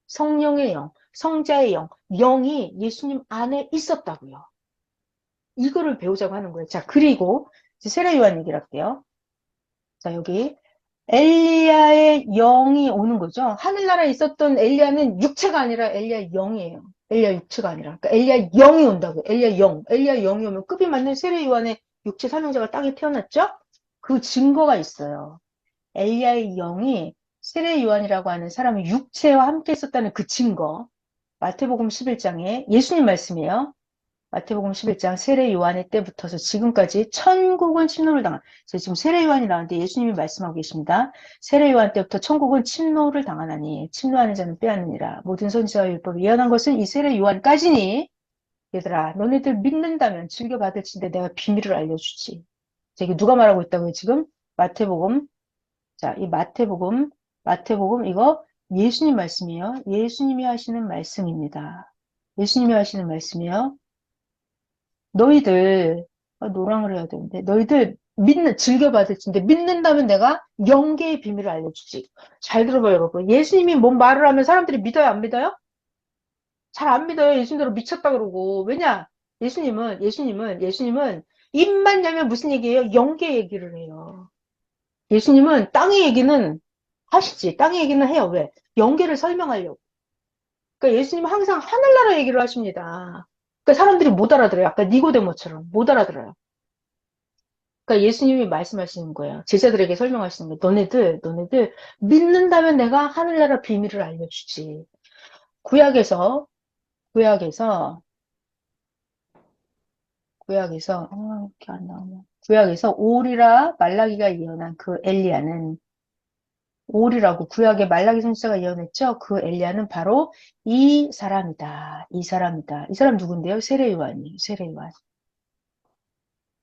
성령의 영, 성자의 영, 영이 예수님 안에 있었다고요. 이거를 배우자고 하는 거예요. 자, 그리고 이제 세례 요한 얘기를 할게요. 자, 여기 엘리야의 영이 오는 거죠. 하늘나라에 있었던 엘리야는 육체가 아니라 엘리야의 영이에요. 엘리야 육체가 아니라. 그러니까 엘리야 영이 온다고요. 엘리야 영. 엘리야 영이 오면 급이 맞는 세례 요한의 육체 사명자가 땅에 태어났죠? 그 증거가 있어요. 엘리야의 영이 세례 요한이라고 하는 사람이 육체와 함께 있었다는 그 증거. 마태복음 11장에 예수님 말씀이에요. 마태복음 11장 세례 요한의 때부터서 지금까지 천국은 침노를 당한. 지금 세례 요한이 나왔는데 예수님이 말씀하고 계십니다. 세례 요한 때부터 천국은 침노를 당하나니 침노하는 자는 빼앗느니라. 모든 선지자와 율법이 예언한 것은 이 세례 요한까지니 얘들아 너네들 믿는다면 즐겨받을진데 내가 비밀을 알려주지. 자, 이게 누가 말하고 있다고요 지금? 마태복음. 자, 이 마태복음 이거 예수님 말씀이에요. 예수님이 하시는 말씀입니다. 예수님이 하시는 말씀이에요. 너희들 노랑을 해야 되는데 너희들 즐겨받을진데 믿는다면 내가 영계의 비밀을 알려주지. 잘 들어봐요 여러분. 예수님이 뭔 말을 하면 사람들이 믿어요 안 믿어요? 잘 안 믿어요. 예수님대로 미쳤다 그러고. 왜냐? 예수님은 입만 열면 무슨 얘기예요? 영계 얘기를 해요. 예수님은 땅의 얘기는 하시지. 땅의 얘기는 해요. 왜? 영계를 설명하려고. 그러니까 예수님은 항상 하늘나라 얘기를 하십니다. 그러니까 사람들이 못 알아들어요. 아까 니고데모처럼 못 알아들어요. 그러니까 예수님이 말씀하시는 거예요. 제자들에게 설명하시는 거예요. 너네들 믿는다면 내가 하늘나라 비밀을 알려주지. 구약에서 구약에서 이렇게 안 나오네. 구약에서 오리라 말라기가 예언한 그 엘리야는 오리라고 구약의 말라기 선지자가 예언했죠. 그 엘리야는 바로 이 사람이다. 이 사람이다. 이 사람 누군데요? 세례 요한이에요. 세례 요한.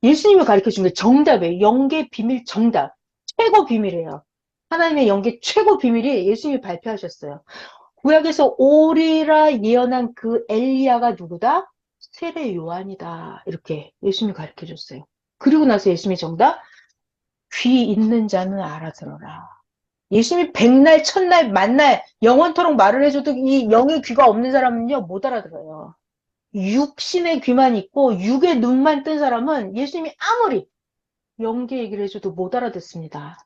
예수님이 가르쳐 준 게 정답이에요. 영계 비밀 정답. 최고 비밀이에요. 하나님의 영계 최고 비밀이 예수님이 발표하셨어요. 구약에서 오리라 예언한 그 엘리야가 누구다? 세례 요한이다. 이렇게 예수님이 가르쳐 줬어요. 그리고 나서 예수님이 정답, 귀 있는 자는 알아들어라. 예수님이 백날, 천날, 만날, 영원토록 말을 해줘도 이 영의 귀가 없는 사람은요, 못 알아들어요. 육신의 귀만 있고, 육의 눈만 뜬 사람은 예수님이 아무리 영계 얘기를 해줘도 못 알아듣습니다.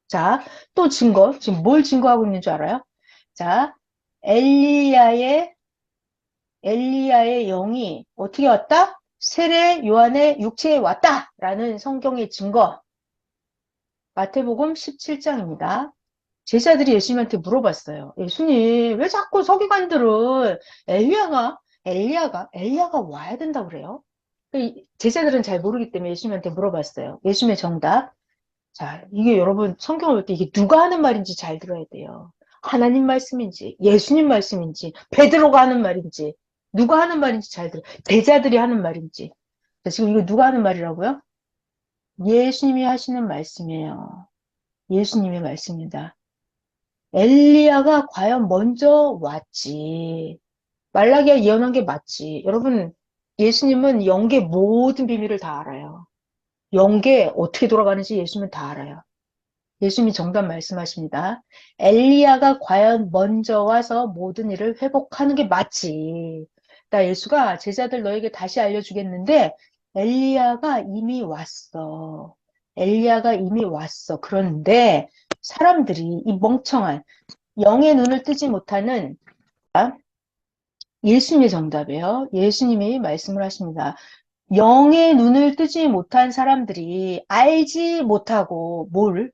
자, 또 증거. 지금 뭘 증거하고 있는 줄 알아요? 자, 엘리야의 영이 어떻게 왔다? 세례 요한의 육체에 왔다라는 성경의 증거. 마태복음 17장입니다. 제자들이 예수님한테 물어봤어요. 예수님, 왜 자꾸 서기관들은 엘리야가 와야 된다고 그래요? 제자들은 잘 모르기 때문에 예수님한테 물어봤어요. 예수님의 정답. 자, 이게 여러분 성경을 볼 때 이게 누가 하는 말인지 잘 들어야 돼요. 하나님 말씀인지, 예수님 말씀인지, 베드로가 하는 말인지, 누가 하는 말인지 잘 들어. 제자들이 하는 말인지. 자, 지금 이거 누가 하는 말이라고요? 예수님이 하시는 말씀이에요. 예수님의 말씀입니다. 엘리야가 과연 먼저 왔지. 말라기야 예언한 게 맞지. 여러분, 예수님은 영계 모든 비밀을 다 알아요. 영계 어떻게 돌아가는지 예수님은 다 알아요. 예수님이 정답 말씀하십니다. 엘리야가 과연 먼저 와서 모든 일을 회복하는 게 맞지. 나 예수가 제자들 너에게 다시 알려주겠는데 엘리야가 이미 왔어. 엘리야가 이미 왔어. 그런데 사람들이 이 멍청한 영의 눈을 뜨지 못하는 예수님의 정답이에요. 예수님이 말씀을 하십니다. 영의 눈을 뜨지 못한 사람들이 알지 못하고 뭘?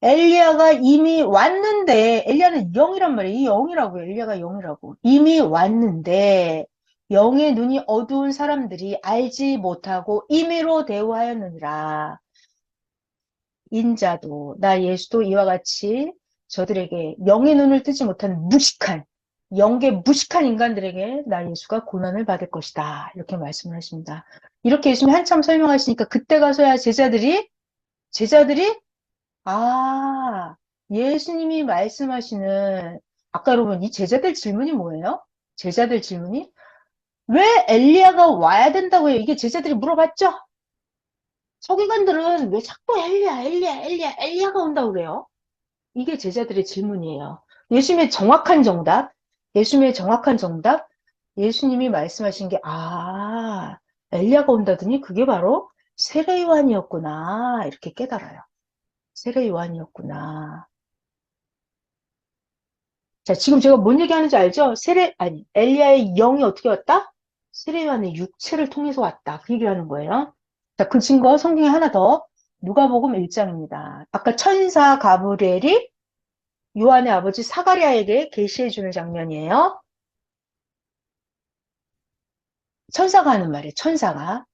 엘리야가 이미 왔는데 엘리야는 영이란 말이에요. 이 영이라고요. 엘리야가 영이라고. 이미 왔는데 영의 눈이 어두운 사람들이 알지 못하고 임의로 대우하였느니라. 인자도 나 예수도 이와 같이 저들에게 영의 눈을 뜨지 못한 무식한 영계 무식한 인간들에게 나 예수가 고난을 받을 것이다. 이렇게 말씀을 하십니다. 이렇게 예수님이 한참 설명하시니까 그때 가서야 제자들이 아, 예수님이 말씀하시는, 아까 여러분, 이 제자들 질문이 뭐예요? 제자들 질문이? 왜 엘리야가 와야 된다고 해요? 이게 제자들이 물어봤죠? 서기관들은 왜 자꾸 엘리야가 온다고 그래요? 이게 제자들의 질문이에요. 예수님의 정확한 정답, 예수님의 정확한 정답, 예수님이 말씀하신 게, 엘리야가 온다더니 그게 바로 세례 요한이었구나. 이렇게 깨달아요. 세례 요한이었구나. 자, 지금 제가 뭔 얘기하는지 알죠? 엘리야의 영이 어떻게 왔다? 세례요한의 육체를 통해서 왔다. 그 얘기를 하는 거예요. 자, 그 증거 성경에 하나 더. 누가복음 1장입니다. 아까 천사 가브리엘이 요한의 아버지 사가랴에게 계시해 주는 장면이에요. 천사가 하는 말이에요. 천사가.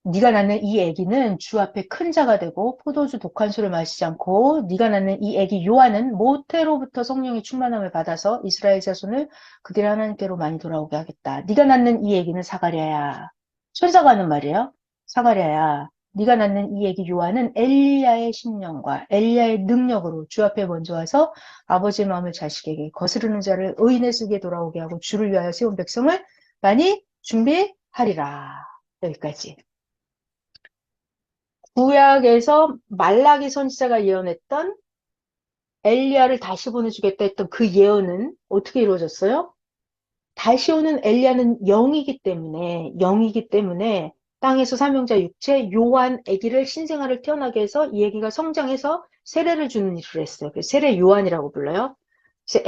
네가 낳는 이 아기는 주 앞에 큰 자가 되고 포도주 독한 술을 마시지 않고 네가 낳는 이 아기 요한은 모태로부터 성령의 충만함을 받아서 이스라엘 자손을 그들의 하나님께로 많이 돌아오게 하겠다. 네가 낳는 이 아기는 사가랴야. 천사가 하는 말이에요. 사가랴야. 네가 낳는 이 아기 요한은 엘리야의 심령과 엘리야의 능력으로 주 앞에 먼저 와서 아버지의 마음을 자식에게 거스르는 자를 의인의 속에 돌아오게 하고 주를 위하여 세운 백성을 많이 준비하리라. 여기까지. 구약에서 말라기 선지자가 예언했던 엘리야를 다시 보내주겠다 했던 그 예언은 어떻게 이루어졌어요? 다시 오는 엘리야는 영이기 때문에 땅에서 사명자 육체 요한 아기를 신생아를 태어나게 해서 이 아기가 성장해서 세례를 주는 일을 했어요. 그래서 세례 요한이라고 불러요. 그래서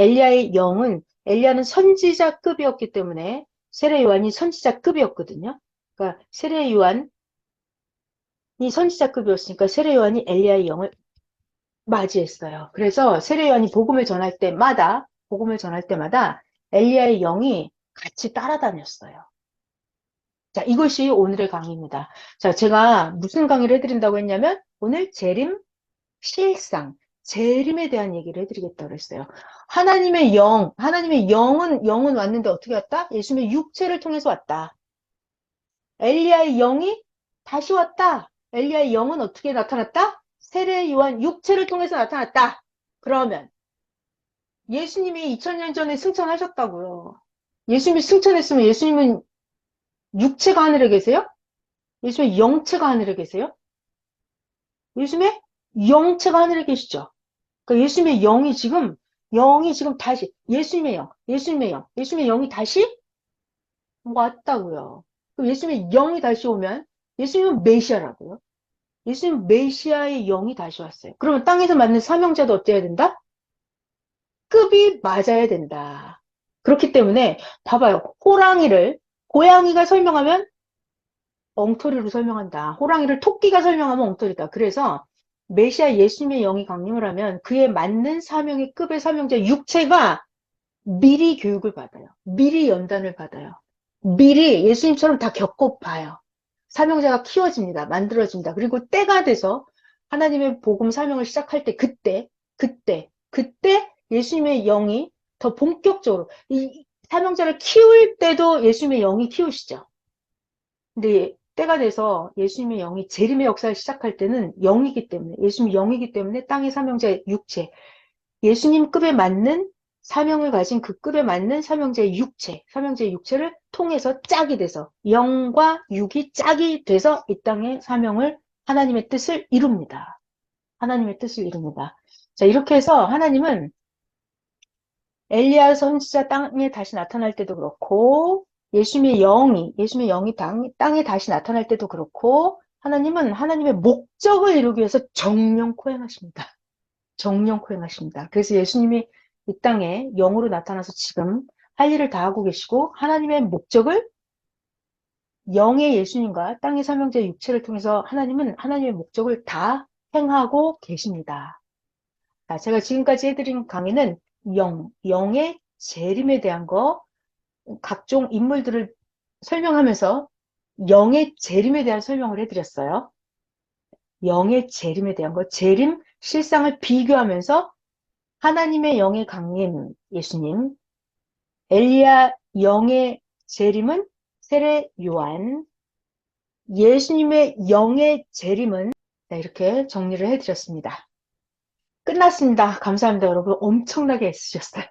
엘리야는 선지자급이었기 때문에 세례 요한이 선지자급이었거든요. 그러니까 세례 요한이 선지자급이었으니까 세례 요한이 엘리야의 영을 맞이했어요. 그래서 세례요한이 복음을 전할 때마다 엘리야의 영이 같이 따라다녔어요. 자, 이것이 오늘의 강의입니다. 자, 제가 무슨 강의를 해드린다고 했냐면 오늘 재림 실상, 재림에 대한 얘기를 해드리겠다고 했어요. 하나님의 영은 왔는데 어떻게 왔다? 예수님의 육체를 통해서 왔다. 엘리야의 영이 다시 왔다. 엘리야의 영은 어떻게 나타났다? 세례 요한 육체를 통해서 나타났다. 그러면 예수님이 2000년 전에 승천하셨다고요. 예수님이 승천했으면 예수님은 육체가 하늘에 계세요? 예수님의 영체가 하늘에 계세요? 예수님의 영체가 하늘에 계시죠? 그러니까 영이 지금 다시 예수님의 영이 다시 왔다고요. 그럼 예수님의 영이 다시 오면 예수님은 메시아라고요. 예수님 메시아의 영이 다시 왔어요. 그러면 땅에서 맞는 사명자도 어때야 된다? 급이 맞아야 된다. 그렇기 때문에 봐봐요. 고양이가 설명하면 엉터리로 설명한다. 호랑이를 토끼가 설명하면 엉터리다. 그래서 메시아 예수님의 영이 강림을 하면 그에 맞는 사명의 급의 사명자 육체가 미리 교육을 받아요. 미리 연단을 받아요. 미리 예수님처럼 다 겪어봐요. 사명자가 키워집니다. 만들어집니다. 그리고 때가 돼서 하나님의 복음 사명을 시작할 때 그때 예수님의 영이 더 본격적으로 이 사명자를 키울 때도 예수님의 영이 키우시죠. 근데 때가 돼서 예수님의 영이 재림의 역사를 시작할 때는 영이기 때문에 예수님이 영이기 때문에 땅의 사명자의 육체 예수님 급에 맞는 사명을 가진 그 급에 맞는 사명자의 육체를 통해서 짝이 돼서 영과 육이 짝이 돼서 이 땅의 사명을 하나님의 뜻을 이룹니다. 하나님의 뜻을 이룹니다. 자, 이렇게 해서 하나님은 엘리야 선지자 땅에 다시 나타날 때도 그렇고 예수님의 영이 땅에 다시 나타날 때도 그렇고 하나님은 하나님의 목적을 이루기 위해서 정령코 행하십니다. 정령코 행하십니다. 그래서 예수님이 이 땅에 영으로 나타나서 지금 할 일을 다 하고 계시고 하나님의 목적을 영의 예수님과 땅의 사명자 육체를 통해서 하나님은 하나님의 목적을 다 행하고 계십니다. 자, 제가 지금까지 해드린 강의는 영의 재림에 대한 거 각종 인물들을 설명하면서 영의 재림에 대한 설명을 해드렸어요. 영의 재림에 대한 거, 재림, 실상을 비교하면서 하나님의 영의 강림, 예수님, 엘리야 영의 재림은 세례 요한, 예수님의 영의 재림은 이렇게 정리를 해드렸습니다. 끝났습니다. 감사합니다, 여러분. 엄청나게 애쓰셨어요.